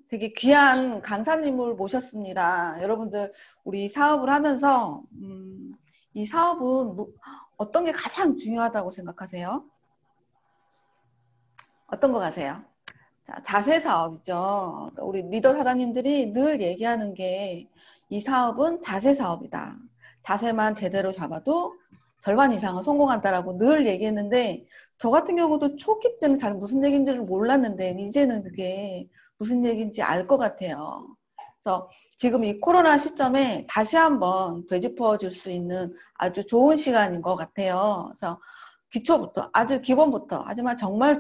되게 귀한 강사님을 모셨습니다. 여러분들, 우리 사업을 하면서 이 사업은 어떤 게 가장 중요하다고 생각하세요? 어떤 거 가세요? 자, 자세 사업이죠. 그러니까 우리 리더 사장님들이 늘 얘기하는 게 이 사업은 자세 사업이다. 자세만 제대로 잡아도 절반 이상은 성공한다라고 늘 얘기했는데, 저 같은 경우도 초기 때는 잘 무슨 얘기인지를 몰랐는데 이제는 그게 무슨 얘기인지 알 것 같아요. 그래서 지금 이 코로나 시점에 다시 한번 되짚어 줄 수 있는 아주 좋은 시간인 것 같아요. 그래서 기초부터, 아주 기본부터, 하지만 정말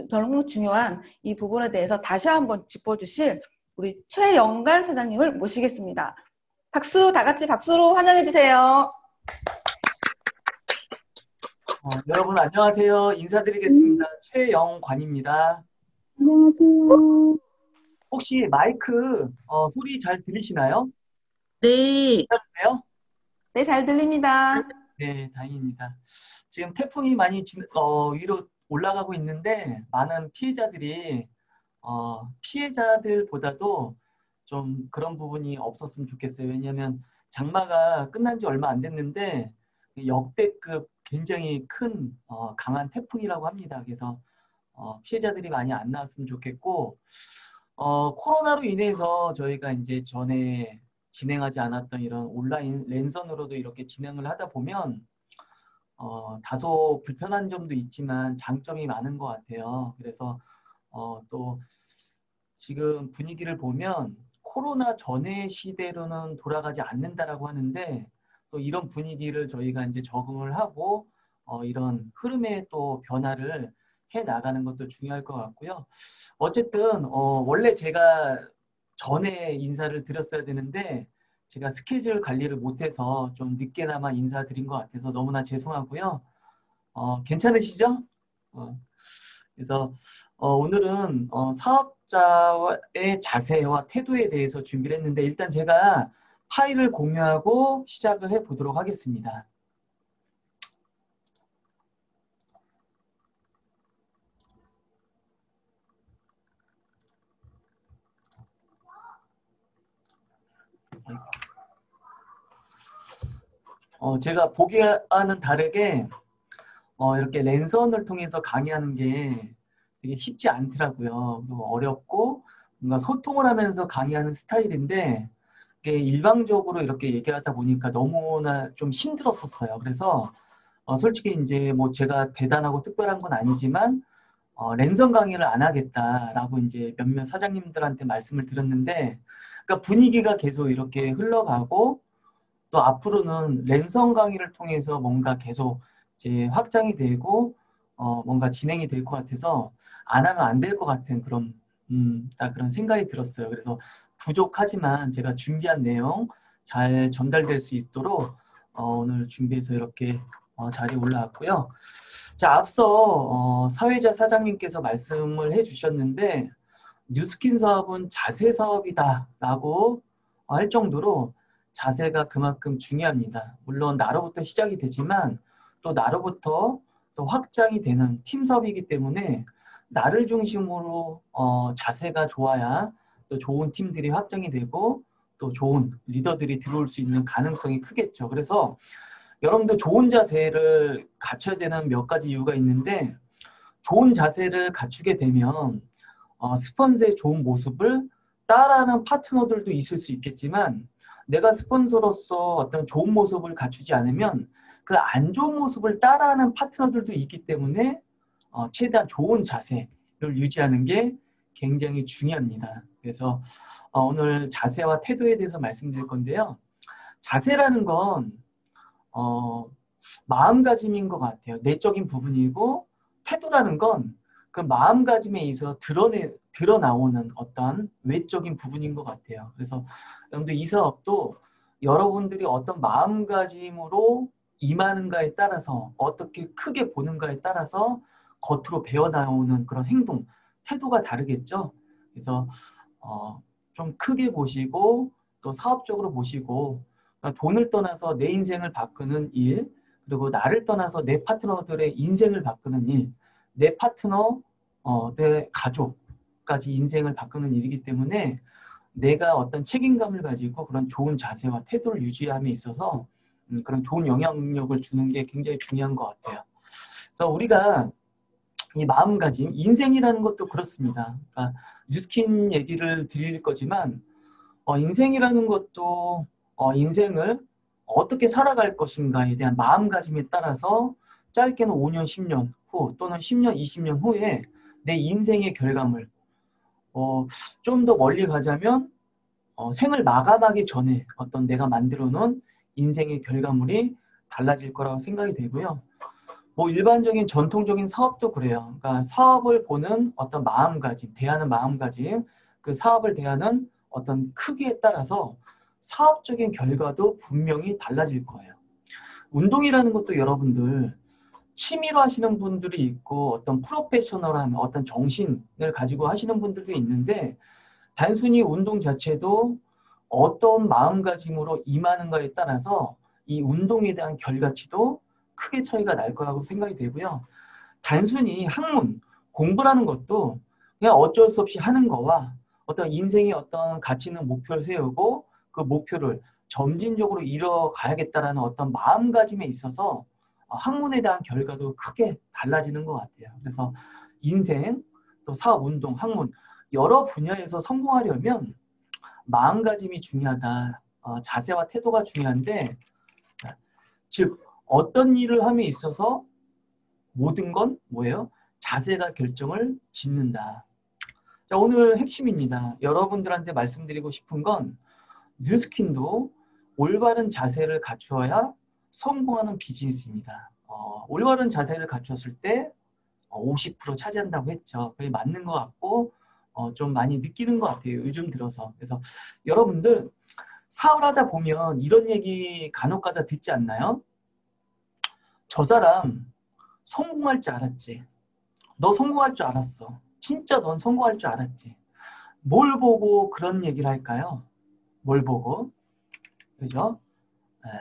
너무 중요한 이 부분에 대해서 다시 한번 짚어주실 우리 최영관 사장님을 모시겠습니다. 박수, 다 같이 박수로 환영해 주세요. 여러분 안녕하세요. 인사드리겠습니다. 최영관입니다. 안녕하세요. 혹시 마이크 소리 잘 들리시나요? 네, 괜찮으세요? 네, 잘 들립니다. 네, 다행입니다. 지금 태풍이 많이 위로 올라가고 있는데 많은 피해자들이 피해자들보다도 좀 그런 부분이 없었으면 좋겠어요. 왜냐하면 장마가 끝난 지 얼마 안 됐는데 역대급 굉장히 큰 강한 태풍이라고 합니다. 그래서 피해자들이 많이 안 나왔으면 좋겠고, 코로나로 인해서 저희가 이제 전에 진행하지 않았던 이런 온라인 랜선으로도 이렇게 진행을 하다 보면 다소 불편한 점도 있지만 장점이 많은 것 같아요. 그래서 또 지금 분위기를 보면 코로나 전의 시대로는 돌아가지 않는다라고 하는데 또 이런 분위기를 저희가 이제 적응을 하고 이런 흐름의 또 변화를 해 나가는 것도 중요할 것 같고요. 어쨌든 원래 제가 전에 인사를 드렸어야 되는데 제가 스케줄 관리를 못해서 좀 늦게나마 인사드린 것 같아서 너무나 죄송하고요. 괜찮으시죠? 그래서 오늘은 사업자의 자세와 태도에 대해서 준비를 했는데 일단 제가 파일을 공유하고 시작을 해 보도록 하겠습니다. 제가 보기와는 다르게 이렇게 랜선을 통해서 강의하는 게 되게 쉽지 않더라고요. 그리고 어렵고 뭔가 소통을 하면서 강의하는 스타일인데 이게 일방적으로 이렇게 얘기하다 보니까 너무나 좀 힘들었었어요. 그래서 솔직히 이제 뭐 제가 대단하고 특별한 건 아니지만 랜선 강의를 안 하겠다라고 이제 몇몇 사장님들한테 말씀을 드렸는데 그러니까 분위기가 계속 이렇게 흘러가고 또 앞으로는 랜선 강의를 통해서 뭔가 계속 이제 확장이 되고 뭔가 진행이 될 것 같아서 안 하면 안 될 것 같은 그런 딱 그런 생각이 들었어요. 그래서 부족하지만 제가 준비한 내용 잘 전달될 수 있도록 오늘 준비해서 이렇게 자리에 올라왔고요. 자, 앞서 사회자 사장님께서 말씀을 해주셨는데 뉴스킨 사업은 자세 사업이다라고 할 정도로 자세가 그만큼 중요합니다. 물론 나로부터 시작이 되지만 또 나로부터 또 확장이 되는 팀 사업이기 때문에 나를 중심으로 자세가 좋아야 또 좋은 팀들이 확장이 되고 또 좋은 리더들이 들어올 수 있는 가능성이 크겠죠. 그래서 여러분들 좋은 자세를 갖춰야 되는 몇 가지 이유가 있는데 좋은 자세를 갖추게 되면 스폰서의 좋은 모습을 따라하는 파트너들도 있을 수 있겠지만 내가 스폰서로서 어떤 좋은 모습을 갖추지 않으면 그 안 좋은 모습을 따라하는 파트너들도 있기 때문에 최대한 좋은 자세를 유지하는 게 굉장히 중요합니다. 그래서 오늘 자세와 태도에 대해서 말씀드릴 건데요. 자세라는 건 마음가짐인 것 같아요. 내적인 부분이고 태도라는 건 그 마음가짐에 있어서 드러나오는 어떤 외적인 부분인 것 같아요. 그래서 여러분들 이 사업도 여러분들이 어떤 마음가짐으로 임하는가에 따라서 어떻게 크게 보는가에 따라서 겉으로 배어나오는 그런 행동, 태도가 다르겠죠. 그래서 좀 크게 보시고 또 사업적으로 보시고 돈을 떠나서 내 인생을 바꾸는 일, 그리고 나를 떠나서 내 파트너들의 인생을 바꾸는 일, 내 파트너 내 가족까지 인생을 바꾸는 일이기 때문에 내가 어떤 책임감을 가지고 그런 좋은 자세와 태도를 유지함에 있어서 그런 좋은 영향력을 주는 게 굉장히 중요한 것 같아요. 그래서 우리가 이 마음가짐, 인생이라는 것도 그렇습니다. 그러니까 뉴스킨 얘기를 드릴 거지만 인생이라는 것도 인생을 어떻게 살아갈 것인가에 대한 마음가짐에 따라서 짧게는 5년, 10년 후 또는 10년, 20년 후에 내 인생의 결과물 좀 더 멀리 가자면 생을 마감하기 전에 어떤 내가 만들어 놓은 인생의 결과물이 달라질 거라고 생각이 되고요. 뭐 일반적인 전통적인 사업도 그래요. 그러니까 사업을 보는 어떤 마음가짐, 대하는 마음가짐, 그 사업을 대하는 어떤 크기에 따라서 사업적인 결과도 분명히 달라질 거예요. 운동이라는 것도 여러분들 취미로 하시는 분들이 있고 어떤 프로페셔널한 어떤 정신을 가지고 하시는 분들도 있는데 단순히 운동 자체도 어떤 마음가짐으로 임하는가에 따라서 이 운동에 대한 결과치도 크게 차이가 날 거라고 생각이 되고요. 단순히 학문, 공부라는 것도 그냥 어쩔 수 없이 하는 거와 어떤 인생의 어떤 가치 있는 목표를 세우고 그 목표를 점진적으로 이뤄가야겠다라는 어떤 마음가짐에 있어서 학문에 대한 결과도 크게 달라지는 것 같아요. 그래서 인생, 또 사업, 운동, 학문 여러 분야에서 성공하려면 마음가짐이 중요하다. 자세와 태도가 중요한데 즉 어떤 일을 함에 있어서 모든 건 뭐예요? 자세가 결정을 짓는다. 자, 오늘 핵심입니다. 여러분들한테 말씀드리고 싶은 건 뉴스킨도 올바른 자세를 갖추어야 성공하는 비즈니스입니다. 올바른 자세를 갖췄을 때 50% 차지한다고 했죠. 그게 맞는 것 같고 좀 많이 느끼는 것 같아요. 요즘 들어서. 그래서 여러분들 사업을 하다 보면 이런 얘기 간혹가다 듣지 않나요? 저 사람 성공할 줄 알았지. 너 성공할 줄 알았어. 진짜 넌 성공할 줄 알았지. 뭘 보고 그런 얘기를 할까요? 뭘 보고? 그죠? 네.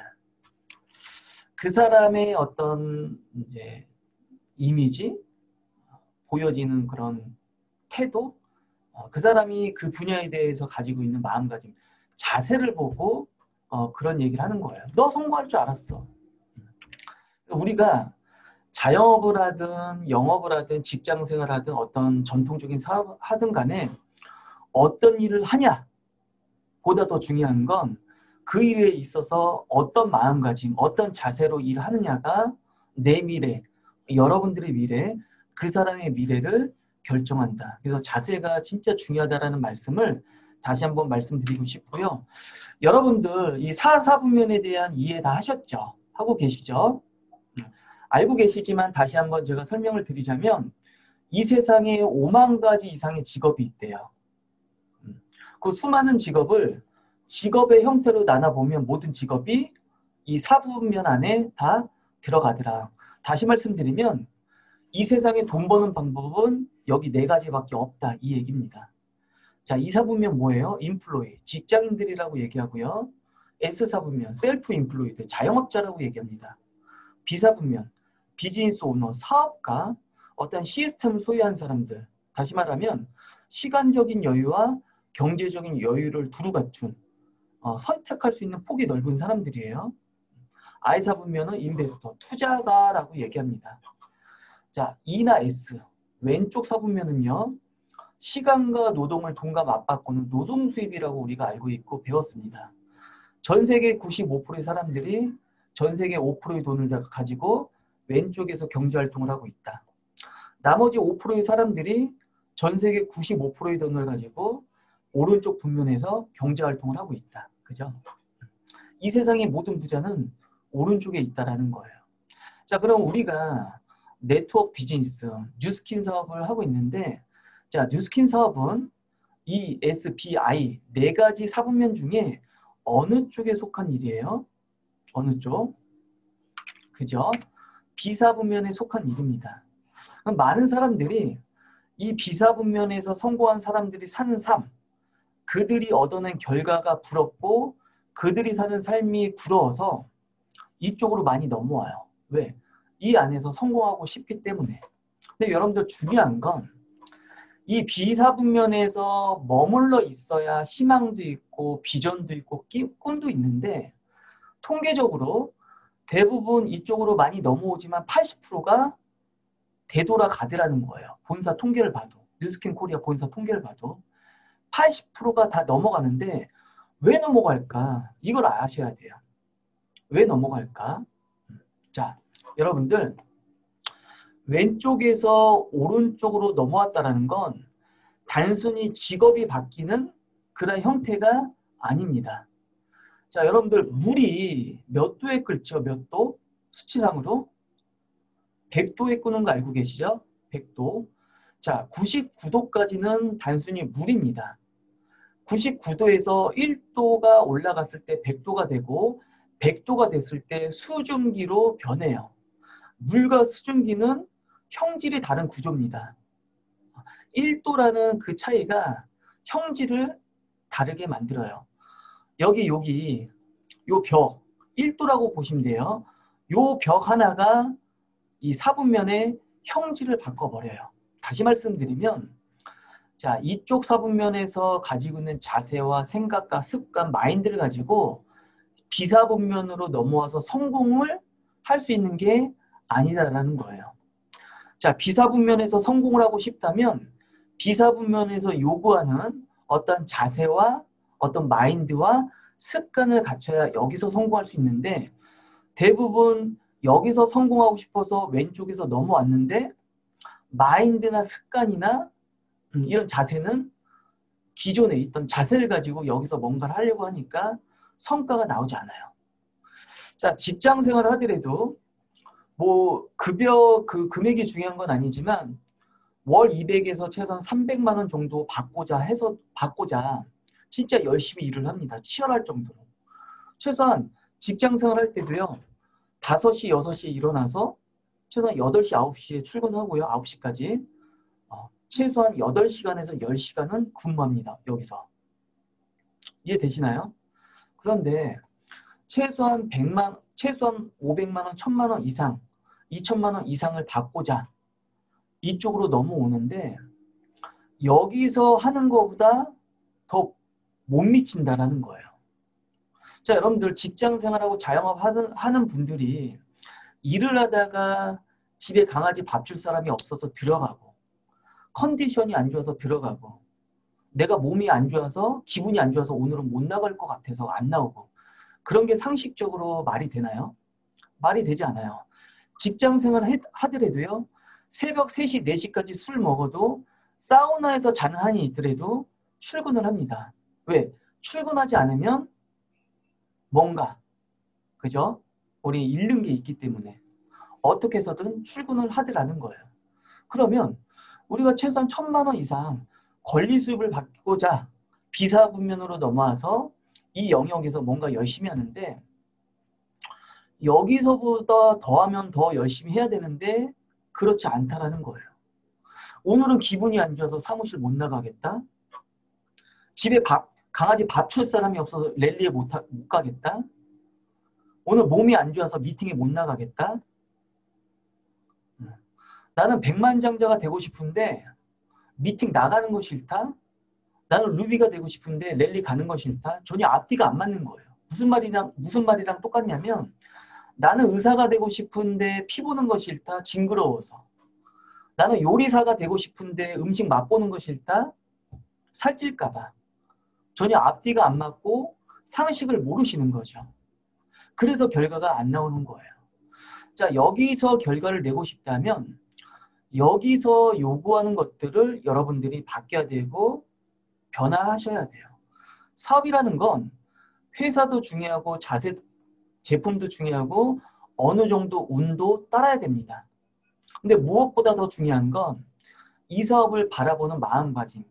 그 사람의 어떤 이제 이미지, 보여지는 그런 태도, 그 사람이 그 분야에 대해서 가지고 있는 마음가짐, 자세를 보고 그런 얘기를 하는 거예요. 너 성공할 줄 알았어. 우리가 자영업을 하든 영업을 하든 직장생활을 하든 어떤 전통적인 사업을 하든 간에 어떤 일을 하냐 보다 더 중요한 건 그 일에 있어서 어떤 마음가짐, 어떤 자세로 일을 하느냐가 내 미래, 여러분들의 미래, 그 사람의 미래를 결정한다. 그래서 자세가 진짜 중요하다라는 말씀을 다시 한번 말씀드리고 싶고요. 여러분들 이 사사분면에 대한 이해 다 하셨죠? 하고 계시죠? 알고 계시지만 다시 한번 제가 설명을 드리자면 이 세상에 5만 가지 이상의 직업이 있대요. 그 수많은 직업의 형태로 나눠보면 모든 직업이 이 사분면 안에 다 들어가더라. 다시 말씀드리면 이 세상에 돈 버는 방법은 여기 4가지밖에 없다. 이 얘기입니다. 자, 이 사분면 뭐예요? 인플로이, 직장인들이라고 얘기하고요. S사분면, 셀프 인플로이드, 자영업자라고 얘기합니다. B사분면, 비즈니스 오너, 사업가, 어떤 시스템을 소유한 사람들. 다시 말하면 시간적인 여유와 경제적인 여유를 두루 갖춘 선택할 수 있는 폭이 넓은 사람들이에요. I사분면은 인베스터, 투자가라고 얘기합니다. 자, E나 S, 왼쪽 사분면은요. 시간과 노동을 동감 맞바꾸는 노동 수입이라고 우리가 알고 있고 배웠습니다. 전 세계 95%의 사람들이 전 세계 5%의 돈을 가지고 왼쪽에서 경제활동을 하고 있다. 나머지 5%의 사람들이 전 세계 95%의 돈을 가지고 오른쪽 분면에서 경제활동을 하고 있다. 그죠? 이 세상의 모든 부자는 오른쪽에 있다라는 거예요. 자, 그럼 우리가 네트워크 비즈니스, 뉴스킨 사업을 하고 있는데 자, 뉴스킨 사업은 E, S, B, I 4가지 사분면 중에 어느 쪽에 속한 일이에요? 어느 쪽? 그죠? B사분면에 속한 일입니다. 많은 사람들이 이 B사분면에서 성공한 사람들이 사는 삶, 그들이 얻어낸 결과가 부럽고 그들이 사는 삶이 부러워서 이쪽으로 많이 넘어와요. 왜? 이 안에서 성공하고 싶기 때문에. 근데 여러분들 중요한 건 이 비사분면에서 머물러 있어야 희망도 있고 비전도 있고 꿈도 있는데 통계적으로 대부분 이쪽으로 많이 넘어오지만 80%가 되돌아가더라는 거예요. 본사 통계를 봐도. 뉴스킨 코리아 본사 통계를 봐도 80%가 다 넘어가는데 왜 넘어갈까? 이걸 아셔야 돼요. 왜 넘어갈까? 자, 여러분들 왼쪽에서 오른쪽으로 넘어왔다는 건 단순히 직업이 바뀌는 그런 형태가 아닙니다. 자, 여러분들 물이 몇 도에 끓죠? 몇 도? 수치상으로? 100도에 끄는 거 알고 계시죠? 100도. 자, 99도까지는 단순히 물입니다. 99도에서 1도가 올라갔을 때 100도가 되고 100도가 됐을 때 수증기로 변해요. 물과 수증기는 형질이 다른 구조입니다. 1도라는 그 차이가 형질을 다르게 만들어요. 여기 요 벽 1도라고 보시면 돼요. 요 벽 하나가 이 사분면의 형질을 바꿔버려요. 다시 말씀드리면 자, 이쪽 사분면에서 가지고 있는 자세와 생각과 습관, 마인드를 가지고 비사분면으로 넘어와서 성공을 할 수 있는 게 아니다라는 거예요. 자, 비사분면에서 성공을 하고 싶다면 비사분면에서 요구하는 어떤 자세와 어떤 마인드와 습관을 갖춰야 여기서 성공할 수 있는데 대부분 여기서 성공하고 싶어서 왼쪽에서 넘어왔는데 마인드나 습관이나 이런 자세는 기존에 있던 자세를 가지고 여기서 뭔가를 하려고 하니까 성과가 나오지 않아요. 자, 직장 생활을 하더라도 뭐 급여 그 금액이 중요한 건 아니지만 월 200에서 최소한 300만 원 정도 받고자 진짜 열심히 일을 합니다. 치열할 정도로. 최소한 직장 생활할 때도요. 5시, 6시에 일어나서 최소한 8시, 9시에 출근하고요. 9시까지. 최소한 8시간에서 10시간은 근무합니다. 여기서. 이해되시나요? 그런데 최소한 500만 원, 1000만 원 이상, 2000만 원 이상을 받고자 이쪽으로 넘어오는데 여기서 하는 것보다 더 못 미친다라는 거예요. 자, 여러분들 직장 생활하고 자영업 하는 분들이 일을 하다가 집에 강아지 밥 줄 사람이 없어서 들어가고 컨디션이 안 좋아서 들어가고 내가 몸이 안 좋아서 기분이 안 좋아서 오늘은 못 나갈 것 같아서 안 나오고 그런 게 상식적으로 말이 되나요? 말이 되지 않아요. 직장 생활 하더라도요. 새벽 3시, 4시까지 술 먹어도 사우나에서 자는 한이 있더라도 출근을 합니다. 왜? 출근하지 않으면 뭔가 그죠? 우리 잃는 게 있기 때문에 어떻게 해서든 출근을 하더라는 거예요. 그러면 우리가 최소한 1000만 원 이상 권리 수입을 받고자 비사분면으로 넘어와서 이 영역에서 뭔가 열심히 하는데 여기서보다 더하면 더 열심히 해야 되는데 그렇지 않다라는 거예요. 오늘은 기분이 안 좋아서 사무실 못 나가겠다. 집에 강아지 밥 줄 사람이 없어서 랠리에 못 가겠다. 오늘 몸이 안 좋아서 미팅에 못 나가겠다. 나는 백만장자가 되고 싶은데 미팅 나가는 거 싫다. 나는 루비가 되고 싶은데 랠리 가는 거 싫다. 전혀 앞뒤가 안 맞는 거예요. 무슨 말이랑 똑같냐면 나는 의사가 되고 싶은데 피 보는 거 싫다. 징그러워서. 나는 요리사가 되고 싶은데 음식 맛보는 거 싫다. 살찔까 봐. 전혀 앞뒤가 안 맞고 상식을 모르시는 거죠. 그래서 결과가 안 나오는 거예요. 자, 여기서 결과를 내고 싶다면 여기서 요구하는 것들을 여러분들이 바뀌어야 되고 변화하셔야 돼요. 사업이라는 건 회사도 중요하고 제품도 중요하고 어느 정도 운도 따라야 됩니다. 근데 무엇보다 더 중요한 건 이 사업을 바라보는 마음가짐,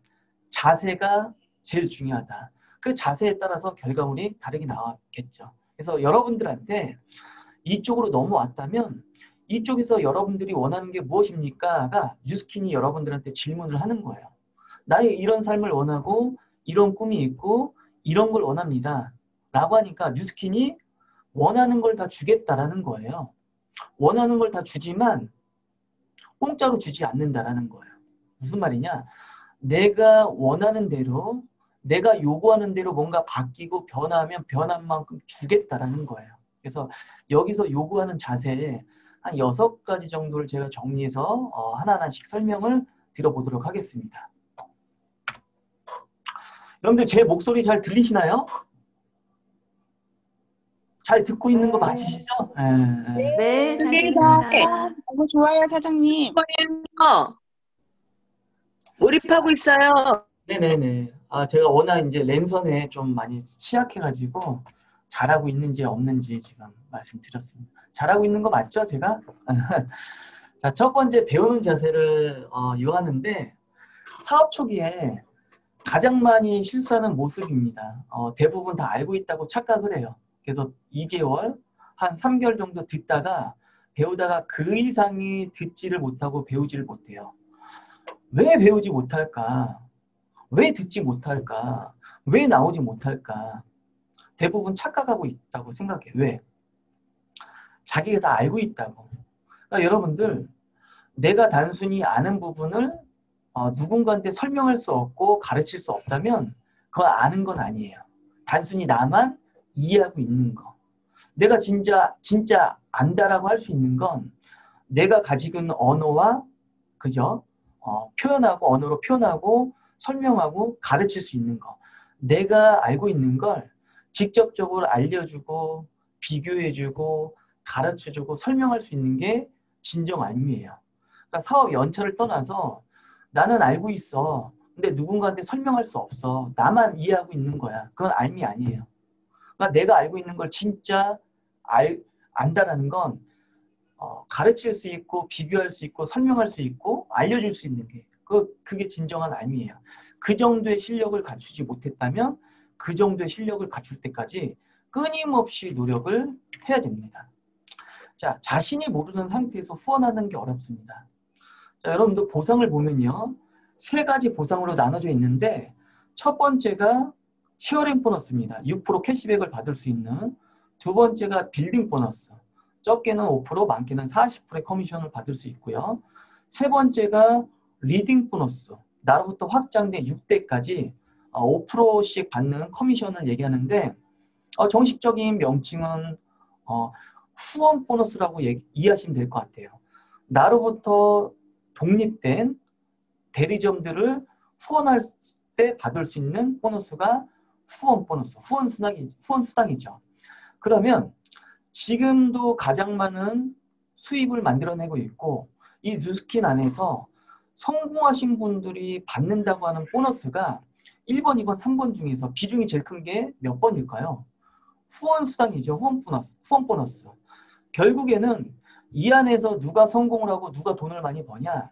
자세가 제일 중요하다. 그 자세에 따라서 결과물이 다르게 나왔겠죠. 그래서 여러분들한테 이쪽으로 넘어왔다면 이쪽에서 여러분들이 원하는 게 무엇입니까?가 뉴스킨이 여러분들한테 질문을 하는 거예요. 나의 이런 삶을 원하고 이런 꿈이 있고 이런 걸 원합니다. 라고 하니까 뉴스킨이 원하는 걸 다 주겠다라는 거예요. 원하는 걸 다 주지만 공짜로 주지 않는다라는 거예요. 무슨 말이냐? 내가 원하는 대로, 내가 요구하는 대로 뭔가 바뀌고 변하면 변한 만큼 주겠다라는 거예요. 그래서 여기서 요구하는 자세에 한 6가지 정도를 제가 정리해서 하나하나씩 설명을 드려보도록 하겠습니다. 여러분들 제 목소리 잘 들리시나요? 잘 듣고 있는 거 맞으시죠? 네, 잘 네, 들립니다. 너무 좋아요, 사장님. 몰입하고 있어요. 네네네. 제가 워낙 이제 랜선에 좀 많이 취약해가지고 잘하고 있는지 없는지 지금 말씀드렸습니다. 잘하고 있는 거 맞죠, 제가? 자, 첫 번째 배우는 자세를 이용하는데 사업 초기에 가장 많이 실수하는 모습입니다. 대부분 다 알고 있다고 착각을 해요. 그래서 2개월, 한 3개월 정도 듣다가 배우다가 그 이상이 듣지를 못하고 배우지를 못해요. 왜 배우지 못할까? 왜 듣지 못할까? 왜 나오지 못할까? 대부분 착각하고 있다고 생각해요. 왜? 자기가 다 알고 있다고. 그러니까 여러분들, 내가 단순히 아는 부분을 누군가한테 설명할 수 없고 가르칠 수 없다면 그건 아는 건 아니에요. 단순히 나만 이해하고 있는 거. 내가 진짜 안다라고 할 수 있는 건 내가 가지고 있는 언어와 그죠? 표현하고 언어로 표현하고 설명하고 가르칠 수 있는 거. 내가 알고 있는 걸 직접적으로 알려주고 비교해주고 가르쳐주고 설명할 수 있는 게 진정 알미예요. 그러니까 사업 연차를 떠나서 나는 알고 있어. 근데 누군가한테 설명할 수 없어. 나만 이해하고 있는 거야. 그건 알미 아니에요. 그러니까 내가 알고 있는 걸 진짜 안다라는 건 가르칠 수 있고 비교할 수 있고 설명할 수 있고 알려줄 수 있는 게 그게 진정한 알미예요. 그 정도의 실력을 갖추지 못했다면 그 정도의 실력을 갖출 때까지 끊임없이 노력을 해야 됩니다. 자, 자신이 모르는 상태에서 후원하는 게 어렵습니다. 자, 여러분들 보상을 보면요. 3가지 보상으로 나눠져 있는데 첫 번째가 쉐어링 보너스입니다. 6% 캐시백을 받을 수 있는. 두 번째가 빌딩 보너스. 적게는 5%, 많게는 40%의 커미션을 받을 수 있고요. 세 번째가 리딩 보너스. 나로부터 확장된 6대까지 5%씩 받는 커미션을 얘기하는데 정식적인 명칭은 후원 보너스라고 이해하시면 될 것 같아요. 나로부터 독립된 대리점들을 후원할 때 받을 수 있는 보너스가 후원 보너스, 후원 수당이죠. 그러면 지금도 가장 많은 수입을 만들어내고 있고 이 뉴스킨 안에서 성공하신 분들이 받는다고 하는 보너스가 1번, 2번, 3번 중에서 비중이 제일 큰 게 몇 번일까요? 후원 수당이죠. 후원 보너스. 결국에는 이 안에서 누가 성공을 하고 누가 돈을 많이 버냐?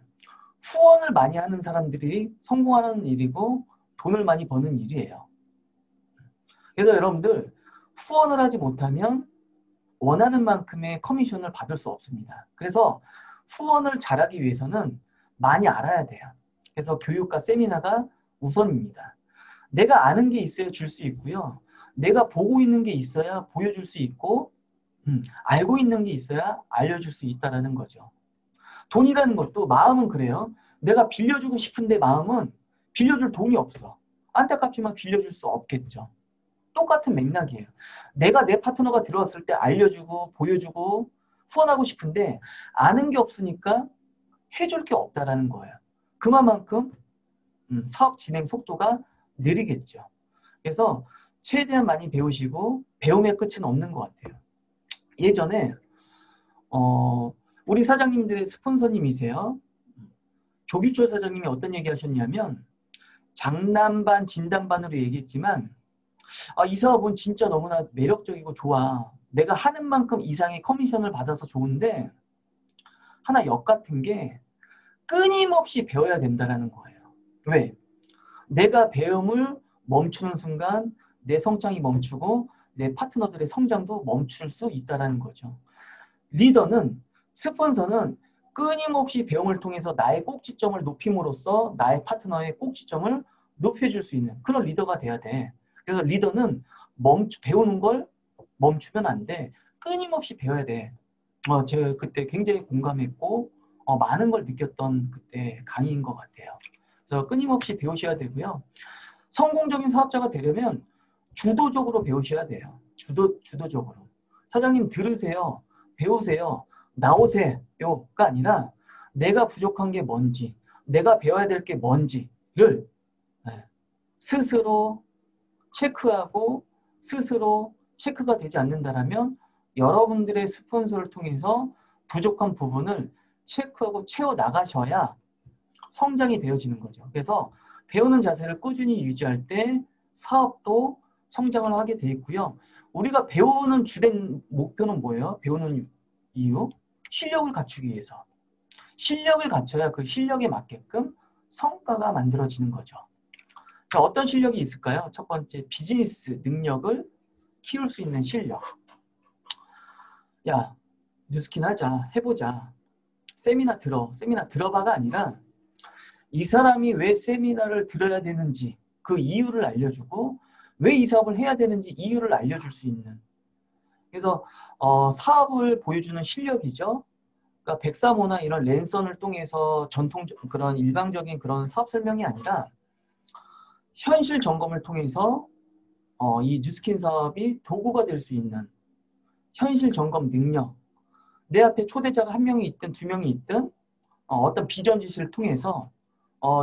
후원을 많이 하는 사람들이 성공하는 일이고 돈을 많이 버는 일이에요. 그래서 여러분들 후원을 하지 못하면 원하는 만큼의 커미션을 받을 수 없습니다. 그래서 후원을 잘하기 위해서는 많이 알아야 돼요. 그래서 교육과 세미나가 우선입니다. 내가 아는 게 있어야 줄 수 있고요. 내가 보고 있는 게 있어야 보여줄 수 있고 알고 있는 게 있어야 알려줄 수 있다는 거죠. 돈이라는 것도 마음은 그래요. 내가 빌려주고 싶은데 마음은 빌려줄 돈이 없어. 안타깝지만 빌려줄 수 없겠죠. 똑같은 맥락이에요. 내가 내 파트너가 들어왔을 때 알려주고 보여주고 후원하고 싶은데 아는 게 없으니까 해줄 게 없다라는 거예요. 그만큼 사업 진행 속도가 느리겠죠. 그래서 최대한 많이 배우시고 배움의 끝은 없는 것 같아요. 예전에 우리 사장님들의 스폰서님이세요. 조기철 사장님이 어떤 얘기 하셨냐면 장난 반 진단 반으로 얘기했지만 이 사업은 진짜 너무나 매력적이고 좋아. 내가 하는 만큼 이상의 커미션을 받아서 좋은데 하나 역 같은 게 끊임없이 배워야 된다는 거예요. 왜? 내가 배움을 멈추는 순간 내 성장이 멈추고 내 파트너들의 성장도 멈출 수 있다는 거죠. 리더는, 스폰서는 끊임없이 배움을 통해서 나의 꼭지점을 높임으로써 나의 파트너의 꼭지점을 높여줄 수 있는 그런 리더가 돼야 돼. 그래서 리더는 배우는 걸 멈추면 안 돼. 끊임없이 배워야 돼. 제가 그때 굉장히 공감했고 많은 걸 느꼈던 그때 강의인 것 같아요. 그래서 끊임없이 배우셔야 되고요. 성공적인 사업자가 되려면 주도적으로 배우셔야 돼요. 주도적으로. 사장님 들으세요. 배우세요. 나오세요가 아니라 내가 부족한 게 뭔지, 내가 배워야 될 게 뭔지를 스스로 체크하고 스스로 체크가 되지 않는다면 여러분들의 스폰서를 통해서 부족한 부분을 체크하고 채워 나가셔야 성장이 되어지는 거죠. 그래서 배우는 자세를 꾸준히 유지할 때 사업도 성장을 하게 돼 있고요. 우리가 배우는 주된 목표는 뭐예요? 배우는 이유? 실력을 갖추기 위해서. 실력을 갖춰야 그 실력에 맞게끔 성과가 만들어지는 거죠. 자, 어떤 실력이 있을까요? 첫 번째, 비즈니스 능력을 키울 수 있는 실력. 야, 뉴스킨 하자, 해보자. 세미나 들어봐가 아니라 이 사람이 왜 세미나를 들어야 되는지 그 이유를 알려주고 왜 이 사업을 해야 되는지 이유를 알려줄 수 있는. 그래서 사업을 보여주는 실력이죠. 그러니까 백사모나 이런 랜선을 통해서 그런 일방적인 그런 사업 설명이 아니라 현실 점검을 통해서 이 뉴스킨 사업이 도구가 될 수 있는 현실 점검 능력. 내 앞에 초대자가 한 명이 있든 두 명이 있든 어떤 비전 지시를 통해서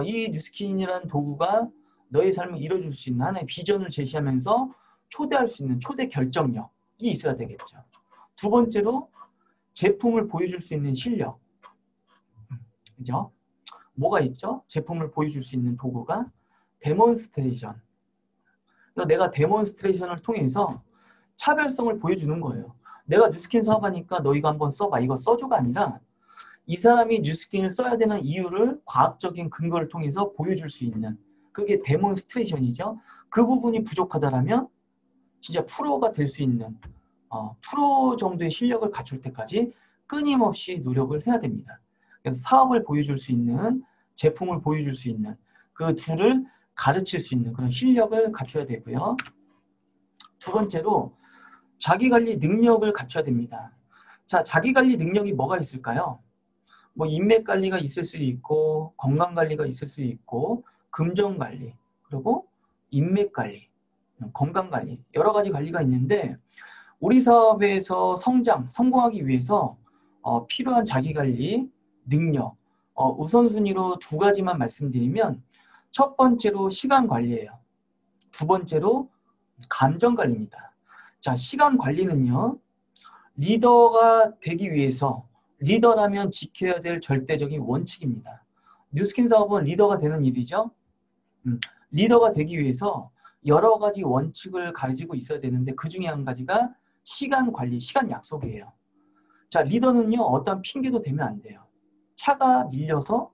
이 뉴스킨이라는 도구가 너의 삶을 이뤄줄 수 있는 하나의 비전을 제시하면서 초대할 수 있는 초대 결정력이 있어야 되겠죠. 두 번째로 제품을 보여줄 수 있는 실력. 그죠? 뭐가 있죠? 제품을 보여줄 수 있는 도구가 데몬스트레이션. 그래서 내가 데몬스트레이션을 통해서 차별성을 보여주는 거예요. 내가 뉴스킨 사업하니까 너 이거 한번 써봐. 이거 써줘가 아니라 이 사람이 뉴스킨을 써야 되는 이유를 과학적인 근거를 통해서 보여줄 수 있는 그게 데몬스트레이션이죠. 그 부분이 부족하다면 진짜 프로가 될 수 있는 프로 정도의 실력을 갖출 때까지 끊임없이 노력을 해야 됩니다. 그래서 사업을 보여줄 수 있는 제품을 보여줄 수 있는 그 둘을 가르칠 수 있는 그런 실력을 갖춰야 되고요. 두 번째로 자기관리 능력을 갖춰야 됩니다. 자, 자기관리 능력이 뭐가 있을까요? 뭐 인맥관리가 있을 수 있고 건강관리가 있을 수 있고 금전관리 그리고 인맥관리 건강관리 여러 가지 관리가 있는데 우리 사업에서 성공하기 위해서 필요한 자기관리 능력 우선순위로 두 가지만 말씀드리면 첫 번째로 시간관리예요. 두 번째로 감정관리입니다. 자, 시간관리는요. 리더가 되기 위해서 리더라면 지켜야 될 절대적인 원칙입니다. 뉴스킨 사업은 리더가 되는 일이죠. 리더가 되기 위해서 여러 가지 원칙을 가지고 있어야 되는데 그 중에 한 가지가 시간 관리, 시간 약속이에요. 자, 리더는요. 어떤 핑계도 대면 안 돼요. 차가 밀려서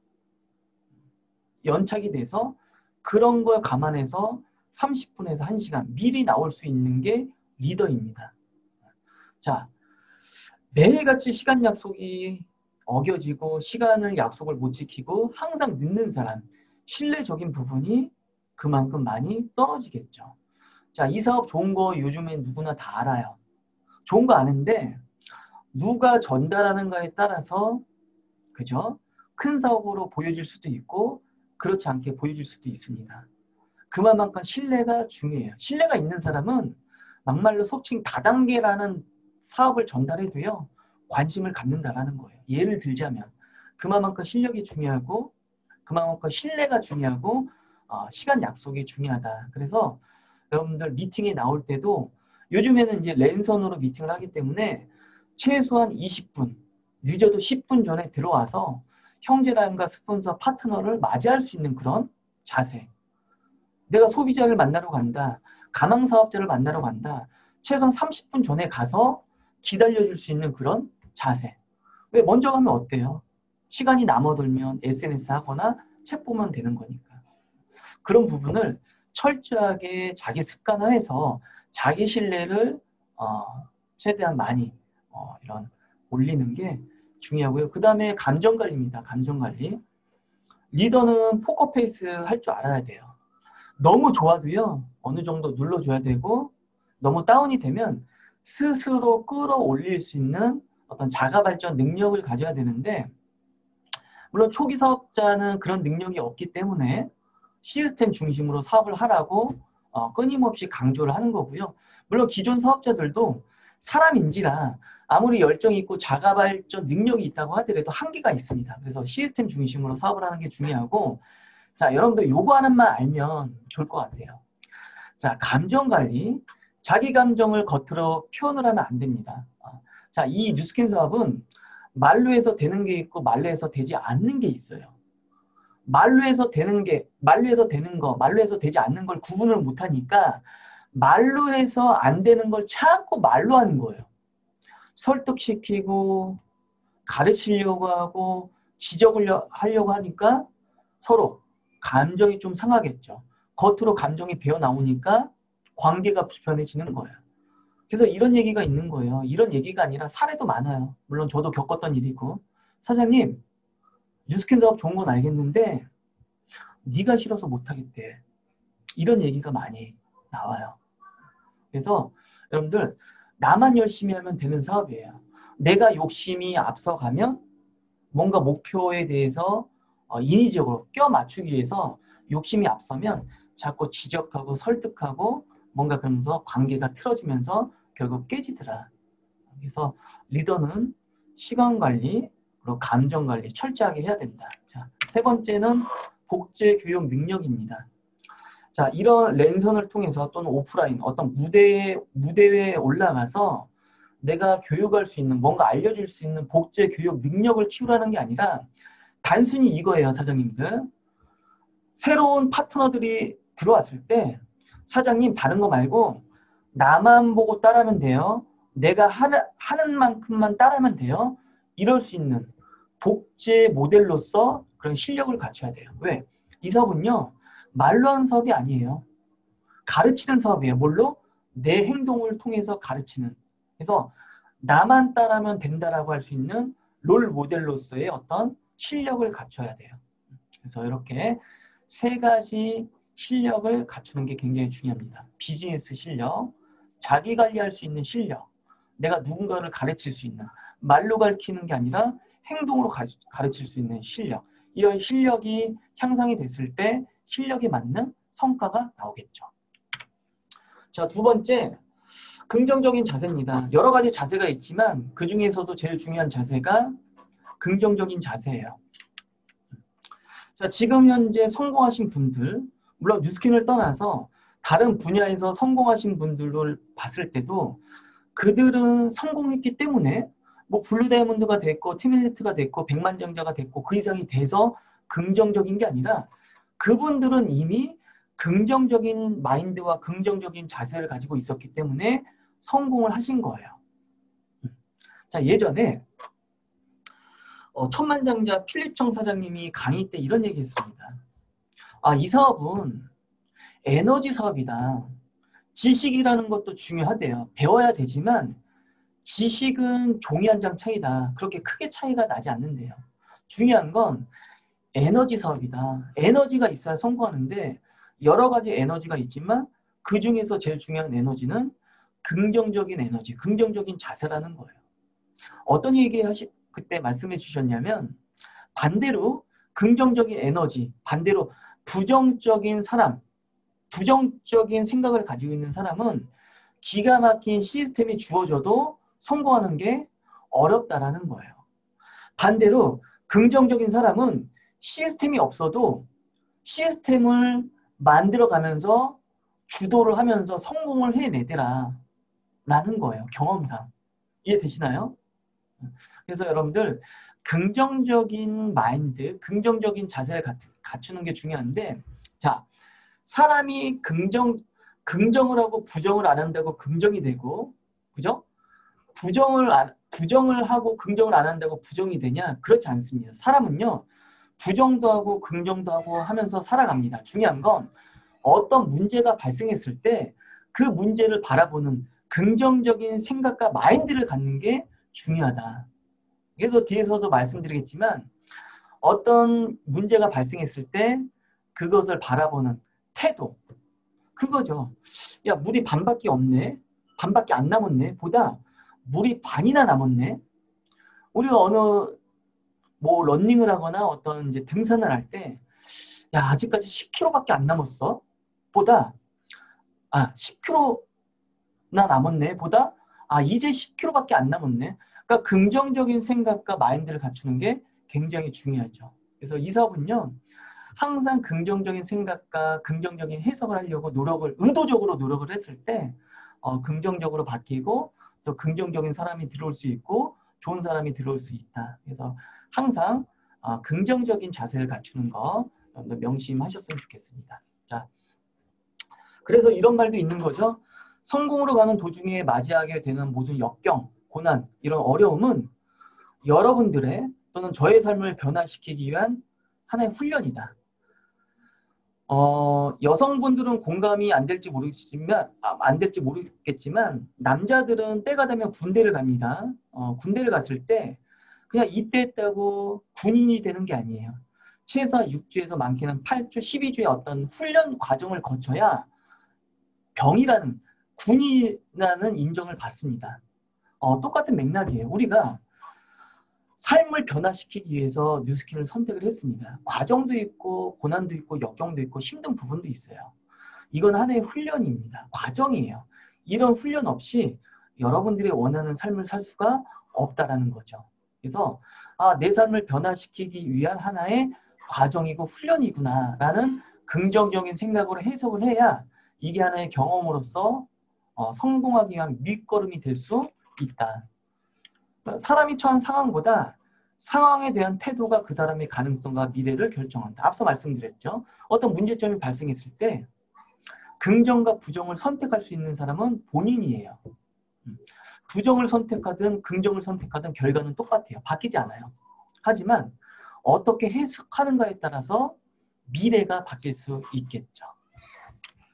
연착이 돼서 그런 걸 감안해서 30분에서 1시간 미리 나올 수 있는 게 리더입니다. 자, 매일같이 시간 약속이 어겨지고 시간을 약속을 못 지키고 항상 늦는 사람, 신뢰적인 부분이 그만큼 많이 떨어지겠죠. 자, 이 사업 좋은 거 요즘에 누구나 다 알아요. 좋은 거 아는데 누가 전달하는가에 따라서 그죠? 큰 사업으로 보여질 수도 있고 그렇지 않게 보여질 수도 있습니다. 그만큼 신뢰가 중요해요. 신뢰가 있는 사람은 막말로 속칭 다단계라는 사업을 전달해도요. 관심을 갖는다라는 거예요. 예를 들자면 그만큼 실력이 중요하고 그만큼 신뢰가 중요하고 시간 약속이 중요하다. 그래서 여러분들 미팅에 나올 때도 요즘에는 이제 랜선으로 미팅을 하기 때문에 최소한 20분, 늦어도 10분 전에 들어와서 형제라든가 스폰서, 파트너를 맞이할 수 있는 그런 자세. 내가 소비자를 만나러 간다. 가망사업자를 만나러 간다. 최소한 30분 전에 가서 기다려줄 수 있는 그런 자세. 왜 먼저 가면 어때요? 시간이 남아돌면 SNS 하거나 책 보면 되는 거니까. 그런 부분을 철저하게 자기 습관화해서 자기 신뢰를 최대한 많이 이런 올리는 게 중요하고요. 그 다음에 감정관리입니다. 감정관리. 리더는 포커페이스 할 줄 알아야 돼요. 너무 좋아도요. 어느 정도 눌러줘야 되고 너무 다운이 되면 스스로 끌어올릴 수 있는 어떤 자가발전 능력을 가져야 되는데 물론 초기 사업자는 그런 능력이 없기 때문에 시스템 중심으로 사업을 하라고 끊임없이 강조를 하는 거고요. 물론 기존 사업자들도 사람인지라 아무리 열정이 있고 자가 발전 능력이 있다고 하더라도 한계가 있습니다. 그래서 시스템 중심으로 사업을 하는 게 중요하고, 자, 여러분들 요거 하나만 알면 좋을 것 같아요. 자, 감정 관리. 자기 감정을 겉으로 표현을 하면 안 됩니다. 자, 이 뉴스킨 사업은 말로 해서 되는 게 있고 말로 해서 되지 않는 게 있어요. 말로 해서 되는 게, 말로 해서 되는 거, 말로 해서 되지 않는 걸 구분을 못 하니까 말로 해서 안 되는 걸 자꾸 말로 하는 거예요. 설득시키고 가르치려고 하고 지적을 하려고 하니까 서로 감정이 좀 상하겠죠. 겉으로 감정이 배어 나오니까 관계가 불편해지는 거예요. 그래서 이런 얘기가 있는 거예요. 이런 얘기가 아니라 사례도 많아요. 물론 저도 겪었던 일이고, 사장님 뉴스킨 사업 좋은 건 알겠는데 네가 싫어서 못하겠대. 이런 얘기가 많이 나와요. 그래서 여러분들 나만 열심히 하면 되는 사업이에요. 내가 욕심이 앞서가면 뭔가 목표에 대해서 인위적으로 껴맞추기 위해서 욕심이 앞서면 자꾸 지적하고 설득하고 뭔가 그러면서 관계가 틀어지면서 결국 깨지더라. 그래서 리더는 시간 관리, 그리고 감정 관리 철저하게 해야 된다. 자, 세 번째는 복제 교육 능력입니다. 자, 이런 랜선을 통해서 또는 오프라인 어떤 무대에 올라가서 내가 교육할 수 있는, 뭔가 알려줄 수 있는 복제 교육 능력을 키우라는 게 아니라 단순히 이거예요, 사장님들. 새로운 파트너들이 들어왔을 때 사장님 다른 거 말고 나만 보고 따라하면 돼요. 내가 하는 만큼만 따라하면 돼요. 이럴 수 있는 복제 모델로서 그런 실력을 갖춰야 돼요. 왜? 이 사업은요, 말로 하는 사업이 아니에요. 가르치는 사업이에요. 뭘로? 내 행동을 통해서 가르치는. 그래서 나만 따라하면 된다라고 할 수 있는 롤 모델로서의 어떤 실력을 갖춰야 돼요. 그래서 이렇게 세 가지 실력을 갖추는 게 굉장히 중요합니다. 비즈니스 실력, 자기 관리할 수 있는 실력, 내가 누군가를 가르칠 수 있는, 말로 가르치는 게 아니라 행동으로 가르칠 수 있는 실력. 이런 실력이 향상이 됐을 때 실력에 맞는 성과가 나오겠죠. 자, 두 번째, 긍정적인 자세입니다. 여러 가지 자세가 있지만 그 중에서도 제일 중요한 자세가 긍정적인 자세예요. 자, 지금 현재 성공하신 분들, 물론 뉴스킨을 떠나서 다른 분야에서 성공하신 분들을 봤을 때도 그들은 성공했기 때문에 뭐 블루 다이아몬드가 됐고 팀일리트가 됐고 백만장자가 됐고 그 이상이 돼서 긍정적인 게 아니라 그분들은 이미 긍정적인 마인드와 긍정적인 자세를 가지고 있었기 때문에 성공을 하신 거예요. 자, 예전에 천만장자 필립청 사장님이 강의 때 이런 얘기 했습니다. 아, 이 사업은 에너지 사업이다. 지식이라는 것도 중요하대요. 배워야 되지만 지식은 종이 한 장 차이다. 그렇게 크게 차이가 나지 않는데요. 중요한 건 에너지 사업이다. 에너지가 있어야 성공하는데 여러 가지 에너지가 있지만 그 중에서 제일 중요한 에너지는 긍정적인 에너지, 긍정적인 자세라는 거예요. 어떤 얘기 그때 말씀해 주셨냐면 반대로 긍정적인 에너지, 반대로 부정적인 사람, 부정적인 생각을 가지고 있는 사람은 기가 막힌 시스템이 주어져도 성공하는 게 어렵다라는 거예요. 반대로 긍정적인 사람은 시스템이 없어도 시스템을 만들어가면서 주도를 하면서 성공을 해내더라 라는 거예요. 경험상. 이해되시나요? 그래서 여러분들 긍정적인 마인드, 긍정적인 자세를 갖추는 게 중요한데, 자, 사람이 긍정을 하고 부정을 안 한다고 긍정이 되고, 그죠? 부정을 하고 긍정을 안 한다고 부정이 되냐? 그렇지 않습니다. 사람은요, 부정도 하고 긍정도 하고 하면서 살아갑니다. 중요한 건 어떤 문제가 발생했을 때 그 문제를 바라보는 긍정적인 생각과 마인드를 갖는 게 중요하다. 그래서 뒤에서도 말씀드리겠지만 어떤 문제가 발생했을 때 그것을 바라보는 태도, 그거죠. 야, 물이 반밖에 없네. 반밖에 안 남았네. 보다 물이 반이나 남았네. 우리가 어느 뭐 러닝을 하거나 어떤 이제 등산을 할 때, 야, 아직까지 10km밖에 안 남았어. 보다, 10km나 남았네. 보다, 이제 10km밖에 안 남았네. 그러니까 긍정적인 생각과 마인드를 갖추는 게 굉장히 중요하죠. 그래서 이 사업은요, 항상 긍정적인 생각과 긍정적인 해석을 하려고 의도적으로 노력을 했을 때, 긍정적으로 바뀌고, 또 긍정적인 사람이 들어올 수 있고, 좋은 사람이 들어올 수 있다. 그래서 항상 긍정적인 자세를 갖추는 거 명심하셨으면 좋겠습니다. 자, 그래서 이런 말도 있는 거죠. 성공으로 가는 도중에 맞이하게 되는 모든 역경, 고난, 이런 어려움은 여러분들의 또는 저의 삶을 변화시키기 위한 하나의 훈련이다. 여성분들은 공감이 안 될지 모르겠지만 남자들은 때가 되면 군대를 갑니다. 군대를 갔을 때 그냥 입대했다고 군인이 되는 게 아니에요. 최소 6주에서 많게는 8주, 12주의 어떤 훈련 과정을 거쳐야 병이라는, 군이라는 인정을 받습니다. 똑같은 맥락이에요. 우리가 삶을 변화시키기 위해서 뉴스킨을 선택을 했습니다. 과정도 있고 고난도 있고 역경도 있고 힘든 부분도 있어요. 이건 하나의 훈련입니다. 과정이에요. 이런 훈련 없이 여러분들이 원하는 삶을 살 수가 없다라는 거죠. 그래서 내 삶을 변화시키기 위한 하나의 과정이고 훈련이구나라는 긍정적인 생각으로 해석을 해야 이게 하나의 경험으로서 성공하기 위한 밑거름이 될 수 있다. 사람이 처한 상황보다 상황에 대한 태도가 그 사람의 가능성과 미래를 결정한다. 앞서 말씀드렸죠. 어떤 문제점이 발생했을 때 긍정과 부정을 선택할 수 있는 사람은 본인이에요. 부정을 선택하든 긍정을 선택하든 결과는 똑같아요. 바뀌지 않아요. 하지만 어떻게 해석하는가에 따라서 미래가 바뀔 수 있겠죠.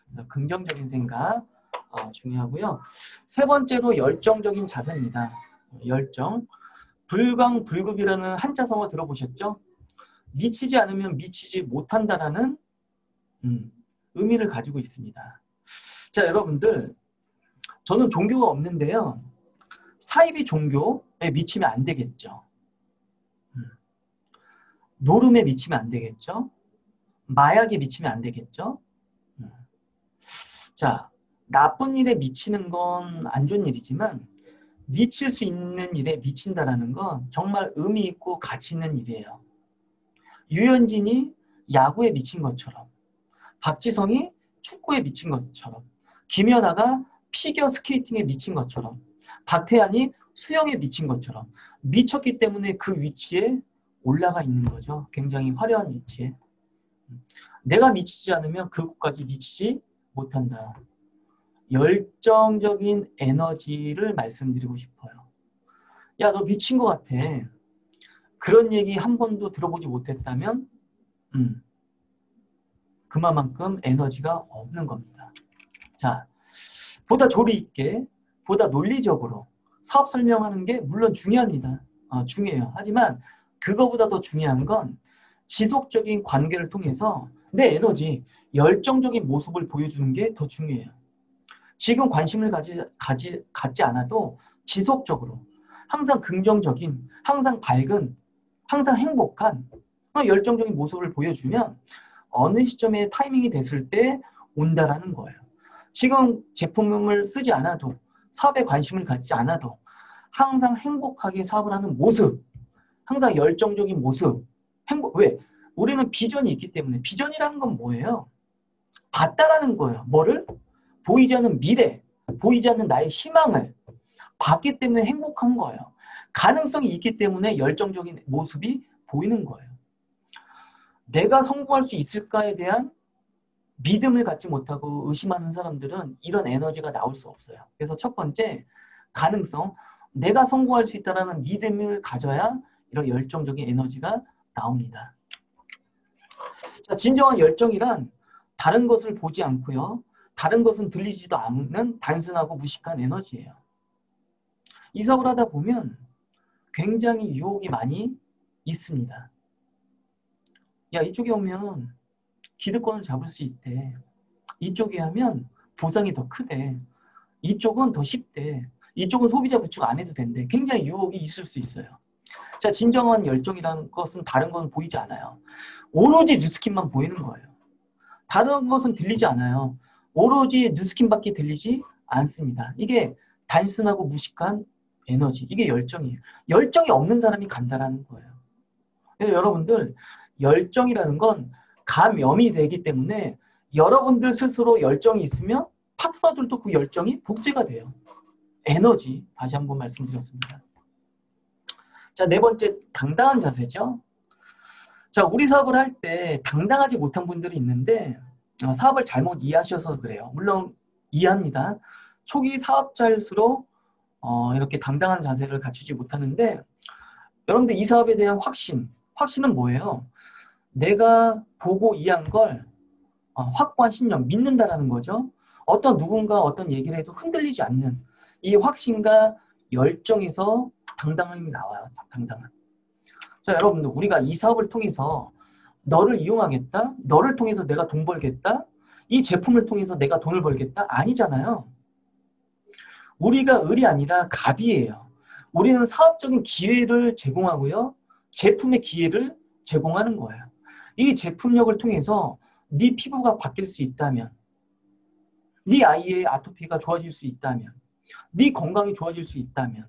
그래서 긍정적인 생각 중요하고요. 세 번째로 열정적인 자세입니다. 열정. 불광불급이라는 한자성어 들어보셨죠? 미치지 않으면 미치지 못한다라는 의미를 가지고 있습니다. 자, 여러분들, 저는 종교가 없는데요. 사이비 종교에 미치면 안 되겠죠. 노름에 미치면 안 되겠죠. 마약에 미치면 안 되겠죠. 자, 나쁜 일에 미치는 건 안 좋은 일이지만 미칠 수 있는 일에 미친다라는 건 정말 의미 있고 가치 있는 일이에요. 유현진이 야구에 미친 것처럼, 박지성이 축구에 미친 것처럼, 김연아가 피겨 스케이팅에 미친 것처럼, 박태환이 수영에 미친 것처럼 미쳤기 때문에 그 위치에 올라가 있는 거죠. 굉장히 화려한 위치에. 내가 미치지 않으면 그곳까지 미치지 못한다. 열정적인 에너지를 말씀드리고 싶어요. 야, 너 미친 것 같아. 그런 얘기 한 번도 들어보지 못했다면 그만큼 에너지가 없는 겁니다. 자, 보다 조리 있게, 보다 논리적으로 사업 설명하는 게 물론 중요합니다. 중요해요. 하지만 그거보다 더 중요한 건 지속적인 관계를 통해서 내 에너지, 열정적인 모습을 보여주는 게 더 중요해요. 지금 관심을 갖지 않아도 지속적으로 항상 긍정적인, 항상 밝은, 항상 행복한 열정적인 모습을 보여주면 어느 시점에 타이밍이 됐을 때 온다라는 거예요. 지금 제품을 쓰지 않아도, 사업에 관심을 갖지 않아도 항상 행복하게 사업을 하는 모습, 항상 열정적인 모습, 왜? 우리는 비전이 있기 때문에. 비전이라는 건 뭐예요? 봤다라는 거예요. 뭐를? 보이지 않는 미래, 보이지 않는 나의 희망을 봤기 때문에 행복한 거예요. 가능성이 있기 때문에 열정적인 모습이 보이는 거예요. 내가 성공할 수 있을까에 대한 믿음을 갖지 못하고 의심하는 사람들은 이런 에너지가 나올 수 없어요. 그래서 첫 번째, 가능성. 내가 성공할 수 있다는 믿음을 가져야 이런 열정적인 에너지가 나옵니다. 자, 진정한 열정이란 다른 것을 보지 않고요. 다른 것은 들리지도 않는 단순하고 무식한 에너지예요. 이 사업을 하다 보면 굉장히 유혹이 많이 있습니다. 야, 이쪽에 오면 기득권을 잡을 수 있대. 이쪽에 하면 보상이 더 크대. 이쪽은 더 쉽대. 이쪽은 소비자 구축 안 해도 된대. 굉장히 유혹이 있을 수 있어요. 자, 진정한 열정이라는 것은 다른 건 보이지 않아요. 오로지 뉴스킨만 보이는 거예요. 다른 것은 들리지 않아요. 오로지 뉴스킨밖에 들리지 않습니다. 이게 단순하고 무식한 에너지. 이게 열정이에요. 열정이 없는 사람이 간다라는 거예요. 그래서 여러분들 열정이라는 건 감염이 되기 때문에 여러분들 스스로 열정이 있으면 파트너들도 그 열정이 복제가 돼요. 에너지. 다시 한번 말씀드렸습니다. 자, 네 번째, 당당한 자세죠. 자, 우리 사업을 할 때 당당하지 못한 분들이 있는데 사업을 잘못 이해하셔서 그래요. 물론 이해합니다. 초기 사업자일수록 이렇게 당당한 자세를 갖추지 못하는데 여러분들 이 사업에 대한 확신은 뭐예요? 내가 보고 이해한 걸 확고한 신념, 믿는다라는 거죠. 어떤 누군가 어떤 얘기를 해도 흔들리지 않는 이 확신과 열정에서 당당함이 나와요. 당당함. 자, 여러분들 우리가 이 사업을 통해서 너를 이용하겠다? 너를 통해서 내가 돈 벌겠다? 이 제품을 통해서 내가 돈을 벌겠다? 아니잖아요. 우리가 을이 아니라 갑이에요. 우리는 사업적인 기회를 제공하고요. 제품의 기회를 제공하는 거예요. 이 제품력을 통해서 네 피부가 바뀔 수 있다면, 네 아이의 아토피가 좋아질 수 있다면, 네 건강이 좋아질 수 있다면,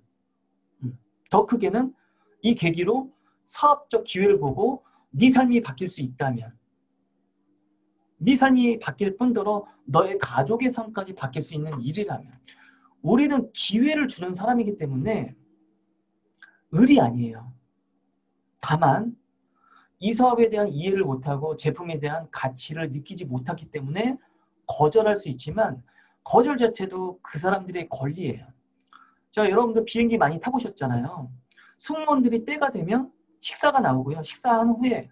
더 크게는 이 계기로 사업적 기회를 보고 네 삶이 바뀔 수 있다면, 네 삶이 바뀔 뿐더러 너의 가족의 삶까지 바뀔 수 있는 일이라면 우리는 기회를 주는 사람이기 때문에 을이 아니에요. 다만 이 사업에 대한 이해를 못하고 제품에 대한 가치를 느끼지 못하기 때문에 거절할 수 있지만 거절 자체도 그 사람들의 권리예요. 자, 여러분들 비행기 많이 타보셨잖아요. 승무원들이 때가 되면 식사가 나오고요. 식사한 후에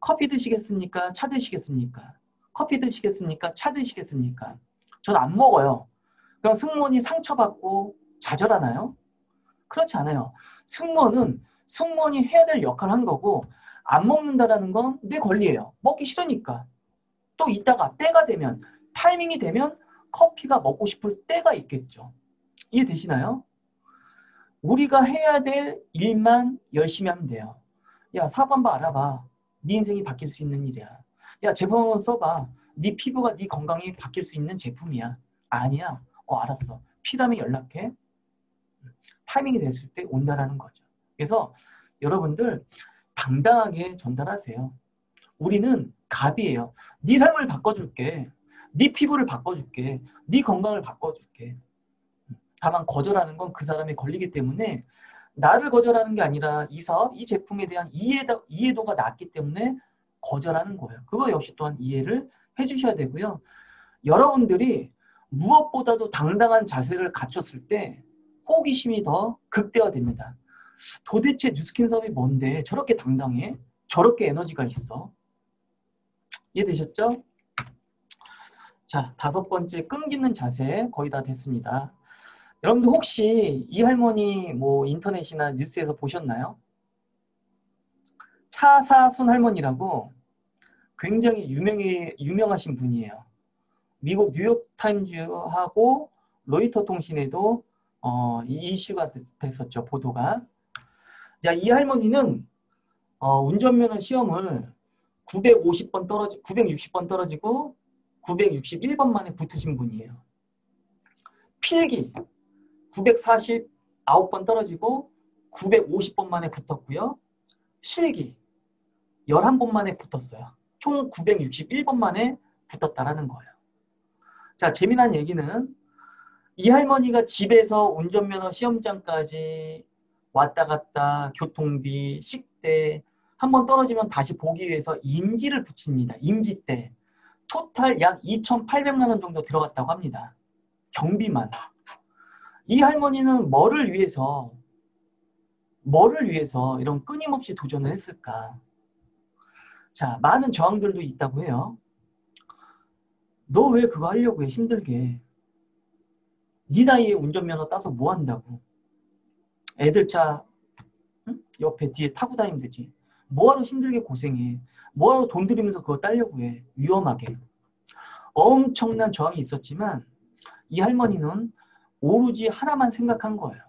커피 드시겠습니까? 차 드시겠습니까? 커피 드시겠습니까? 차 드시겠습니까? 전 안 먹어요. 그럼 승무원이 상처받고 좌절하나요? 그렇지 않아요. 승무원이 해야 될 역할을 한 거고 안 먹는다라는 건 내 권리예요. 먹기 싫으니까. 또 이따가 때가 되면 타이밍이 되면 커피가 먹고 싶을 때가 있겠죠. 이해되시나요? 우리가 해야 될 일만 열심히 하면 돼요. 야, 사업 한번 알아봐. 네 인생이 바뀔 수 있는 일이야. 야, 제품 한번 써봐. 네 피부가 네 건강이 바뀔 수 있는 제품이야. 아니야. 알았어. 필요하면 연락해. 타이밍이 됐을 때 온다라는 거죠. 그래서 여러분들 당당하게 전달하세요. 우리는 갑이에요. 네 삶을 바꿔줄게. 네 피부를 바꿔줄게. 네 건강을 바꿔줄게. 다만 거절하는 건 그 사람의 권리이기 때문에 나를 거절하는 게 아니라 이 사업, 이 제품에 대한 이해도가 낮기 때문에 거절하는 거예요. 그거 역시 또한 이해를 해주셔야 되고요. 여러분들이 무엇보다도 당당한 자세를 갖췄을 때 호기심이 더 극대화됩니다. 도대체 뉴스킨 사업이 뭔데 저렇게 당당해? 저렇게 에너지가 있어? 이해되셨죠? 자, 5번째 끈기는 자세 거의 다 됐습니다. 여러분들 혹시 이 할머니 뭐 인터넷이나 뉴스에서 보셨나요? 차사순 할머니라고 굉장히 유명하신 분이에요. 미국 뉴욕타임즈하고 로이터 통신에도 이 이슈가 됐었죠. 보도가. 자, 이 할머니는 운전면허 시험을 960번 떨어지고 961번 만에 붙으신 분이에요. 필기 949번 떨어지고 950번 만에 붙었고요. 실기 11번 만에 붙었어요. 총 961번 만에 붙었다라는 거예요. 자, 재미난 얘기는 이 할머니가 집에서 운전면허 시험장까지 왔다 갔다 교통비, 식대 한번 떨어지면 다시 보기 위해서 임지를 붙입니다. 임지대. 토탈 약 2,800만 원 정도 들어갔다고 합니다. 경비만. 이 할머니는 뭐를 위해서 이런 끊임없이 도전을 했을까? 자, 많은 저항들도 있다고 해요. 너 왜 그거 하려고 해? 힘들게. 네 나이에 운전면허 따서 뭐 한다고? 애들 차 옆에 뒤에 타고 다니면 되지. 뭐하러 힘들게 고생해? 뭐하러 돈 들이면서 그거 따려고 해? 위험하게. 엄청난 저항이 있었지만 이 할머니는 오로지 하나만 생각한 거예요.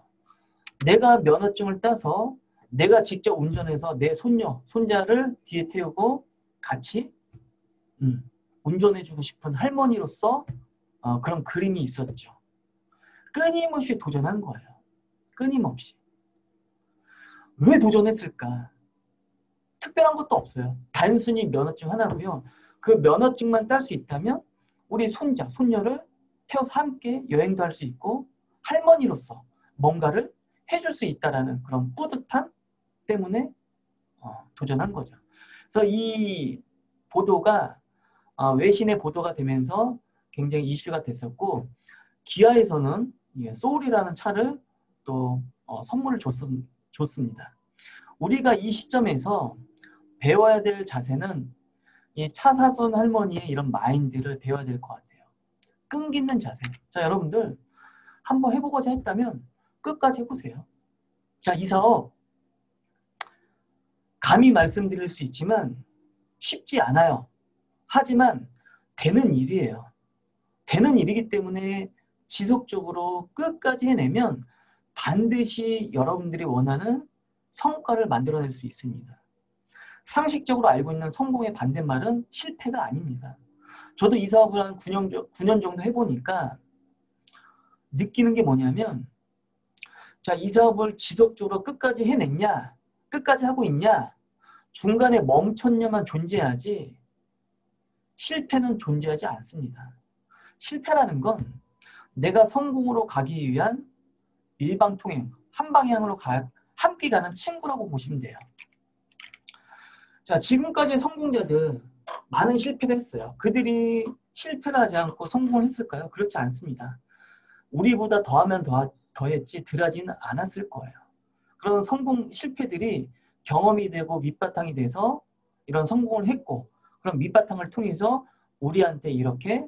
내가 면허증을 따서 내가 직접 운전해서 내 손녀, 손자를 뒤에 태우고 같이 운전해주고 싶은 할머니로서 그런 그림이 있었죠. 끊임없이 도전한 거예요. 끊임없이. 왜 도전했을까? 특별한 것도 없어요. 단순히 면허증 하나고요. 그 면허증만 딸 수 있다면 우리 손자, 손녀를 태워서 함께 여행도 할 수 있고 할머니로서 뭔가를 해줄 수 있다라는 그런 뿌듯함 때문에 도전한 거죠. 그래서 이 보도가 외신의 보도가 되면서 굉장히 이슈가 됐었고 기아에서는 소울이라는 차를 또 선물을 줬습니다. 우리가 이 시점에서 배워야 될 자세는 이 차사손 할머니의 이런 마인드를 배워야 될 것 같아요. 끈기 있는 자세. 자, 여러분들 한번 해보고자 했다면 끝까지 해보세요. 자, 이 사업 감히 말씀드릴 수 있지만 쉽지 않아요. 하지만 되는 일이에요. 되는 일이기 때문에 지속적으로 끝까지 해내면 반드시 여러분들이 원하는 성과를 만들어낼 수 있습니다. 상식적으로 알고 있는 성공의 반대말은 실패가 아닙니다. 저도 이 사업을 한 9년 정도 해보니까 느끼는 게 뭐냐면 자, 이 사업을 지속적으로 끝까지 해냈냐, 끝까지 하고 있냐, 중간에 멈췄냐만 존재하지 실패는 존재하지 않습니다. 실패라는 건 내가 성공으로 가기 위한 일방통행, 한 방향으로 함께 가는 친구라고 보시면 돼요. 자, 지금까지의 성공자들 많은 실패를 했어요. 그들이 실패를 하지 않고 성공을 했을까요? 그렇지 않습니다. 우리보다 더하면 더했지 덜하지는 않았을 거예요. 그런 성공 실패들이 경험이 되고 밑바탕이 돼서 이런 성공을 했고 그런 밑바탕을 통해서 우리한테 이렇게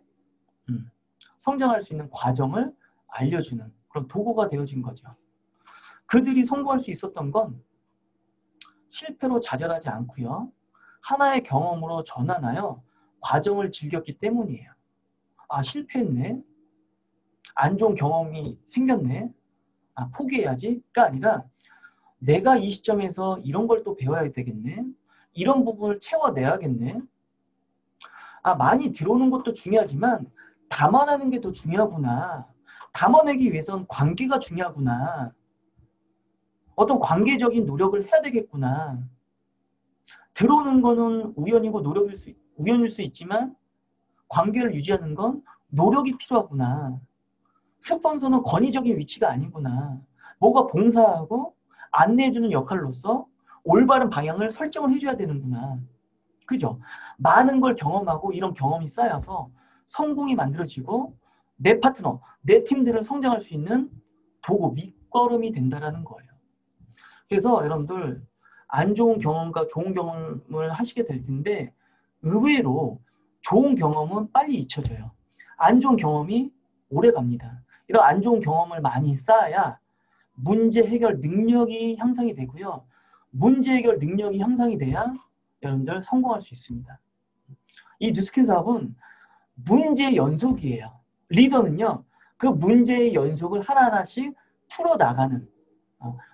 성장할 수 있는 과정을 알려주는 그런 도구가 되어진 거죠. 그들이 성공할 수 있었던 건 실패로 좌절하지 않고요. 하나의 경험으로 전환하여 과정을 즐겼기 때문이에요. 아, 실패했네. 안 좋은 경험이 생겼네. 아, 포기해야지가 아니라 내가 이 시점에서 이런 걸 또 배워야 되겠네. 이런 부분을 채워내야겠네. 아, 많이 들어오는 것도 중요하지만 담아내는 게 더 중요하구나. 담아내기 위해서는 관계가 중요하구나. 어떤 관계적인 노력을 해야 되겠구나. 들어오는 거는 우연일 수 있지만 관계를 유지하는 건 노력이 필요하구나. 스폰서는 권위적인 위치가 아니구나. 뭐가 봉사하고 안내해주는 역할로서 올바른 방향을 설정을 해줘야 되는구나. 그죠? 많은 걸 경험하고 이런 경험이 쌓여서 성공이 만들어지고 내 파트너, 내 팀들을 성장할 수 있는 도구, 밑거름이 된다는 거예요. 그래서 여러분들 안 좋은 경험과 좋은 경험을 하시게 될 텐데 의외로 좋은 경험은 빨리 잊혀져요. 안 좋은 경험이 오래 갑니다. 이런 안 좋은 경험을 많이 쌓아야 문제 해결 능력이 향상이 되고요. 문제 해결 능력이 향상이 돼야 여러분들 성공할 수 있습니다. 이 뉴스킨 사업은 문제의 연속이에요. 리더는요. 그 문제의 연속을 하나하나씩 풀어나가는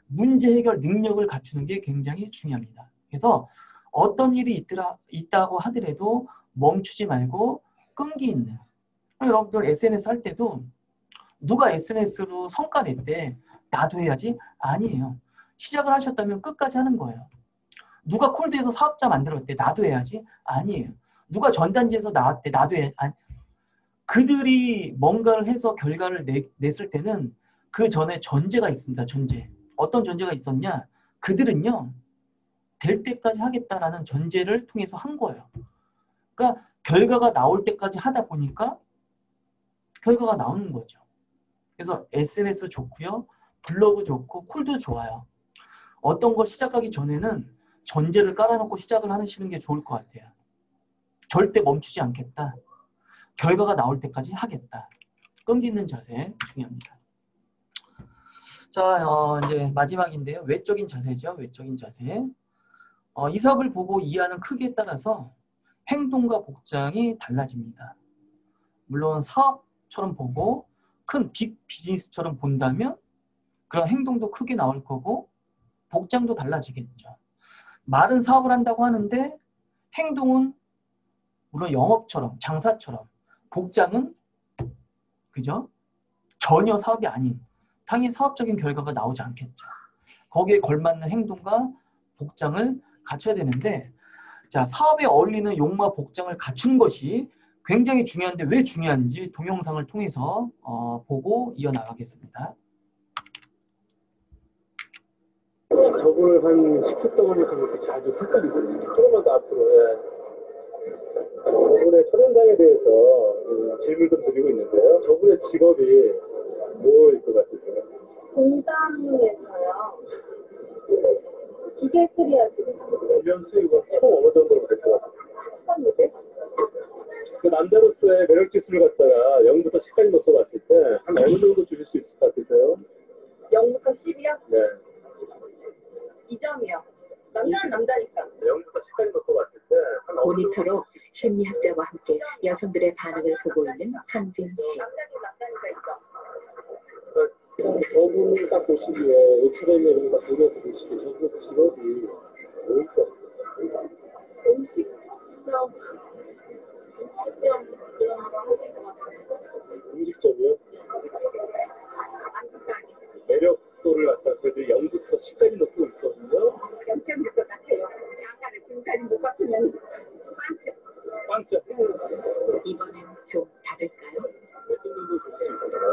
문제 해결 능력을 갖추는 게 굉장히 중요합니다. 그래서 어떤 일이 있다고 하더라도 멈추지 말고 끈기 있는 여러분들 SNS 할 때도 누가 SNS로 성과 냈대 나도 해야지? 아니에요. 시작을 하셨다면 끝까지 하는 거예요. 누가 콜드에서 사업자 만들었대 나도 해야지? 아니에요. 누가 전단지에서 나왔대 나도 해야지? 아니. 그들이 뭔가를 해서 결과를 냈을 때는 그 전에 전제가 있습니다. 전제. 어떤 전제가 있었냐? 그들은요. 될 때까지 하겠다라는 전제를 통해서 한 거예요. 그러니까 결과가 나올 때까지 하다 보니까 결과가 나오는 거죠. 그래서 SNS 좋고요. 블로그 좋고 콜도 좋아요. 어떤 걸 시작하기 전에는 전제를 깔아놓고 시작을 하시는 게 좋을 것 같아요. 절대 멈추지 않겠다. 결과가 나올 때까지 하겠다. 끈기 있는 자세 중요합니다. 자, 이제 마지막인데요. 외적인 자세죠. 외적인 자세. 이 사업을 보고 이해하는 크기에 따라서 행동과 복장이 달라집니다. 물론 사업처럼 보고 큰 빅 비즈니스처럼 본다면 그런 행동도 크게 나올 거고 복장도 달라지겠죠. 말은 사업을 한다고 하는데 행동은 물론 영업처럼 장사처럼, 복장은 그죠? 전혀 사업이 아닌, 당연히 사업적인 결과가 나오지 않겠죠. 거기에 걸맞는 행동과 복장을 갖춰야 되는데, 자, 사업에 어울리는 용모와 복장을 갖춘 것이 굉장히 중요한데 왜 중요한지 동영상을 통해서 보고 이어나가겠습니다. 저분을 한 10초 동안 이렇게 자주 색깔이 있어요. 조금만 더 앞으로. 예. 저분의 첫연장에 대해서 질문 좀 드리고 있는데요. 저분의 직업이 뭐일 것 같으세요? 공장에서요. 기계 수리하시는 1년 수익은 총 어느 정도로 될 것 같으세요? 13일에 그 남자로서의 매력 지수를 갖다가 0부터 10까지 놓고 봤을 때 한 어느 정도 주실 수 있을 것 같으세요? 0부터 10이요? 네. 2점이요. 남자는 남자니까. 0부터 10까지 놓고 봤을 때 한 어느 정도 모니터로 심리학자와 함께 여성들의 반응을 보고 있는 항진 씨. 남자니까 2점. 저분을 딱 보시기에 HM을 딱 보면서 보시기에 저분의 직업이 뭐일 것 같아요? 음식점 이런 거 하실 것 같아요. 음식점이요? 매력도를 갖다 그래도 0부터 10까지 놓고 있거든요. 0점일 것 같아요. 장가를 지금까지 못 봤으면 빵점. 이번엔 좀 다를까요? 몇 정도 줄 수 있을까요?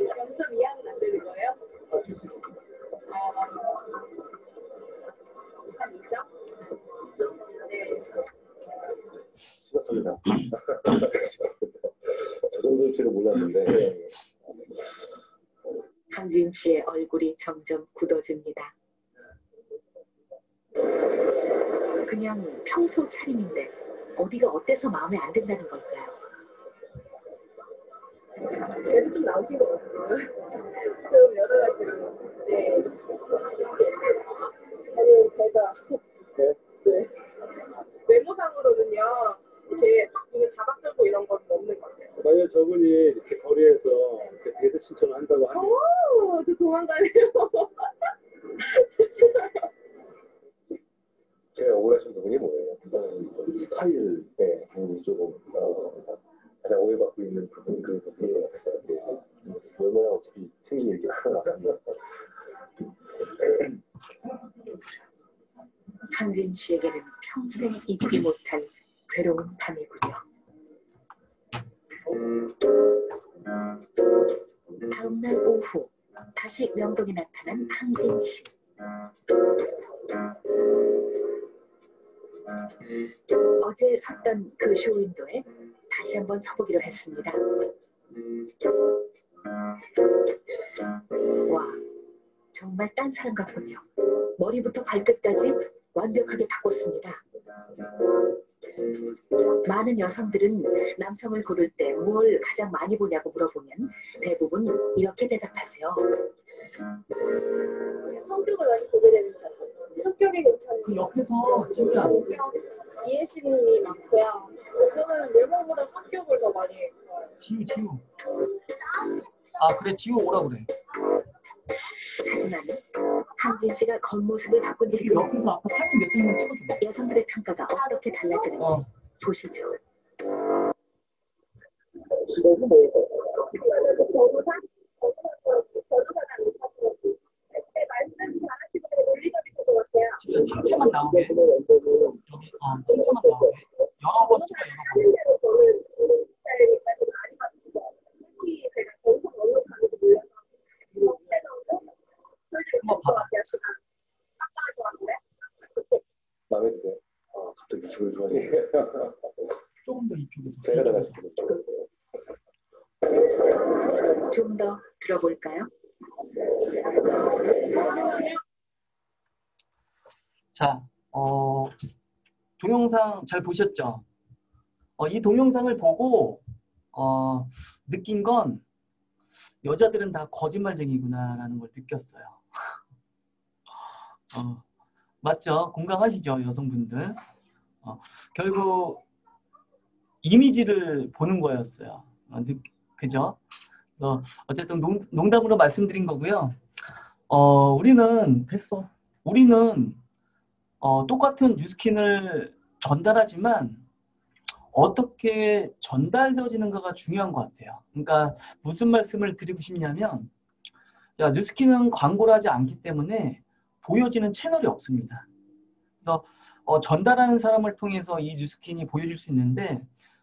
0점 이하는 안 되는 거예요? 줄 수 있을까요? 한 2점? 네. 심각합니다. 저 정도일 줄은 몰랐는데. 항진 씨의 얼굴이 점점 굳어집니다. 그냥 평소 차림인데 어디가 어때서 마음에 안 든다는 걸까요? 그래도 좀 나오신 것 같아요. 좀 여러 가지로. 네. 아니, 제가. 네. 외모상으로는요, 이렇게 이게 자박들고 이런 건 없는 것 같아요. 만약 저분이 이렇게 거리에서 이렇게 데이트 신청을 한다고 하면 오, 저 도망가네요. 제가 오해하신 부분이 뭐예요? 스타일 때 조금 가장 오해받고 있는 부분이 그 부분인 것 같아요. 얼마나 어차피 생긴 얘기가 나왔습니다. 항진 씨에게는 평생 잊지 못할 괴로운 밤이군요. 다음 날 오후 다시 명동에 나타난 항진 씨. 어제 섰던 그 쇼윈도에 다시 한번 서보기로 했습니다. 와, 정말 딴 사람 같군요. 머리부터 발끝까지 완벽하게 바꿨습니다. 많은 여성들은 남성을 고를 때 뭘 가장 많이 보냐고 물어보면 대부분 이렇게 대답하죠. 성격을 많이 보게 되는 것 같아요. 성격이 괜찮은 그 옆에서 진짜 이해심이 많고요. 저는 외모보다 성격을 더 많이 봐요. 지우. 아 그래 지우 오라 그래. 하지만 항진 씨가 겉모습을 바꾼 여기 지금 옆에서 아까 사진 몇 장만 찍어줘. 여성들의 평가가 어떻게 달라지는지 보시죠. 직업은 뭐예요? 지우야 상체만 나오게. 여기 상체만 나오게. 여러 번 찍어 여러 번. 한번 봐봐. 마음에 드세요? 갑자기 기분이 좋아지네. 조금 더 이쪽에서. 제가 나가시는 좀 더 들어볼까요? 자, 동영상 잘 보셨죠? 이 동영상을 보고 느낀 건 여자들은 다 거짓말쟁이구나라는 걸 느꼈어요. 맞죠? 공감하시죠, 여성분들? 결국 이미지를 보는 거였어요. 그죠? 그래서 어쨌든 농담으로 말씀드린 거고요. 우리는 됐어. 우리는 똑같은 뉴스킨을 전달하지만 어떻게 전달되어지는가가 중요한 것 같아요. 그러니까 무슨 말씀을 드리고 싶냐면, 자, 뉴스킨은 광고를 하지 않기 때문에 보여지는 채널이 없습니다. 그래서 전달하는 사람을 통해서 이 뉴스킨이 보여질 수 있는데,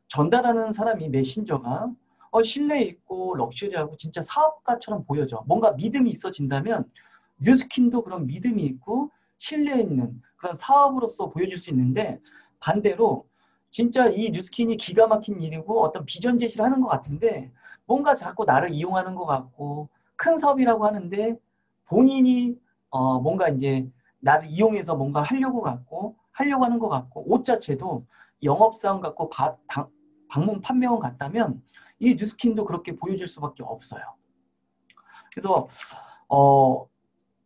전달하는 사람이 메신저가 신뢰 있고 럭셔리하고 진짜 사업가처럼 보여져. 뭔가 믿음이 있어진다면 뉴스킨도 그런 믿음이 있고 신뢰 있는 그런 사업으로서 보여질 수 있는데, 반대로 진짜 이 뉴스킨이 기가 막힌 일이고 어떤 비전 제시를 하는 것 같은데 뭔가 자꾸 나를 이용하는 것 같고 큰 사업이라고 하는데 본인이 뭔가 이제 나를 이용해서 뭔가 하려고 하는 것 같고 옷 자체도 영업사원 같고 방문 판매원 같다면 이 뉴스킨도 그렇게 보여질 수밖에 없어요. 그래서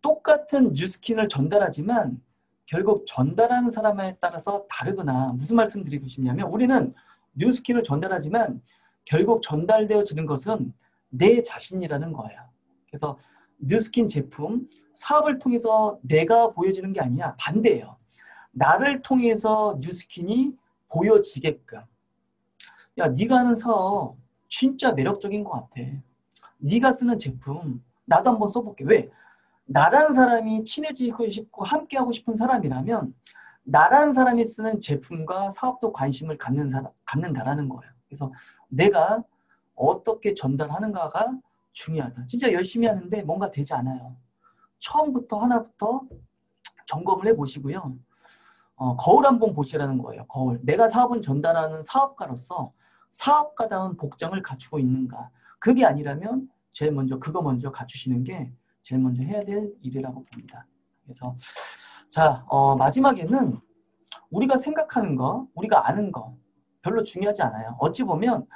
똑같은 뉴스킨을 전달하지만 결국 전달하는 사람에 따라서 다르구나. 무슨 말씀 드리고 싶냐면 우리는 뉴스킨을 전달하지만 결국 전달되어지는 것은 내 자신이라는 거예요. 그래서 뉴스킨 제품, 사업을 통해서 내가 보여지는 게 아니야. 반대예요. 나를 통해서 뉴스킨이 보여지게끔. 야, 네가 하는 사업 진짜 매력적인 것 같아. 네가 쓰는 제품 나도 한번 써볼게. 왜? 나라는 사람이 친해지고 싶고 함께하고 싶은 사람이라면 나라는 사람이 쓰는 제품과 사업도 관심을 갖는다라는 거예요. 그래서 내가 어떻게 전달하는가가 중요하다. 진짜 열심히 하는데 뭔가 되지 않아요. 처음부터 하나부터 점검을 해보시고요. 거울 한번 보시라는 거예요. 거울. 내가 사업은 전달하는 사업가로서 사업가다운 복장을 갖추고 있는가. 그게 아니라면 제일 먼저 그거 먼저 갖추시는 게 제일 먼저 해야 될 일이라고 봅니다. 그래서 자 마지막에는 우리가 생각하는 거, 우리가 아는 거 별로 중요하지 않아요. 어찌 보면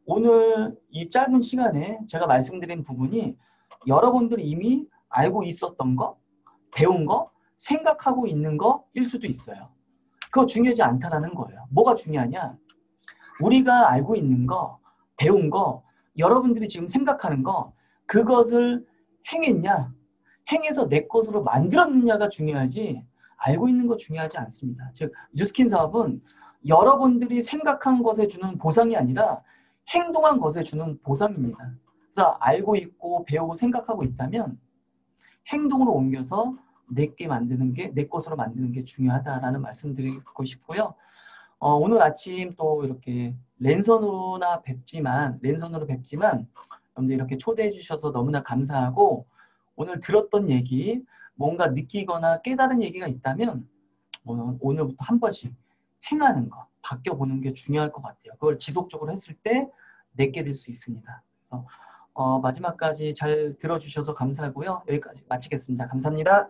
오늘 이 짧은 시간에 제가 말씀드린 부분이 여러분들이 이미 알고 있었던 거, 배운 거, 생각하고 있는 거일 수도 있어요. 그거 중요하지 않다라는 거예요. 뭐가 중요하냐? 우리가 알고 있는 거, 배운 거, 여러분들이 지금 생각하는 거, 그것을 행했냐? 행해서 내 것으로 만들었느냐가 중요하지 알고 있는 거 중요하지 않습니다. 즉 뉴스킨 사업은 여러분들이 생각한 것에 주는 보상이 아니라 행동한 것에 주는 보상입니다. 그래서 알고 있고 배우고 생각하고 있다면 행동으로 옮겨서 내게 만드는 게, 내 것으로 만드는 게 중요하다라는 말씀 드리고 싶고요. 오늘 아침 또 이렇게 랜선으로 뵙지만 여러분들 이렇게 초대해 주셔서 너무나 감사하고 오늘 들었던 얘기 뭔가 느끼거나 깨달은 얘기가 있다면 오늘부터 한 번씩 행하는 거, 바뀌어보는 게 중요할 것 같아요. 그걸 지속적으로 했을 때 내게 될 수 있습니다. 그래서 마지막까지 잘 들어주셔서 감사하고요. 여기까지 마치겠습니다. 감사합니다.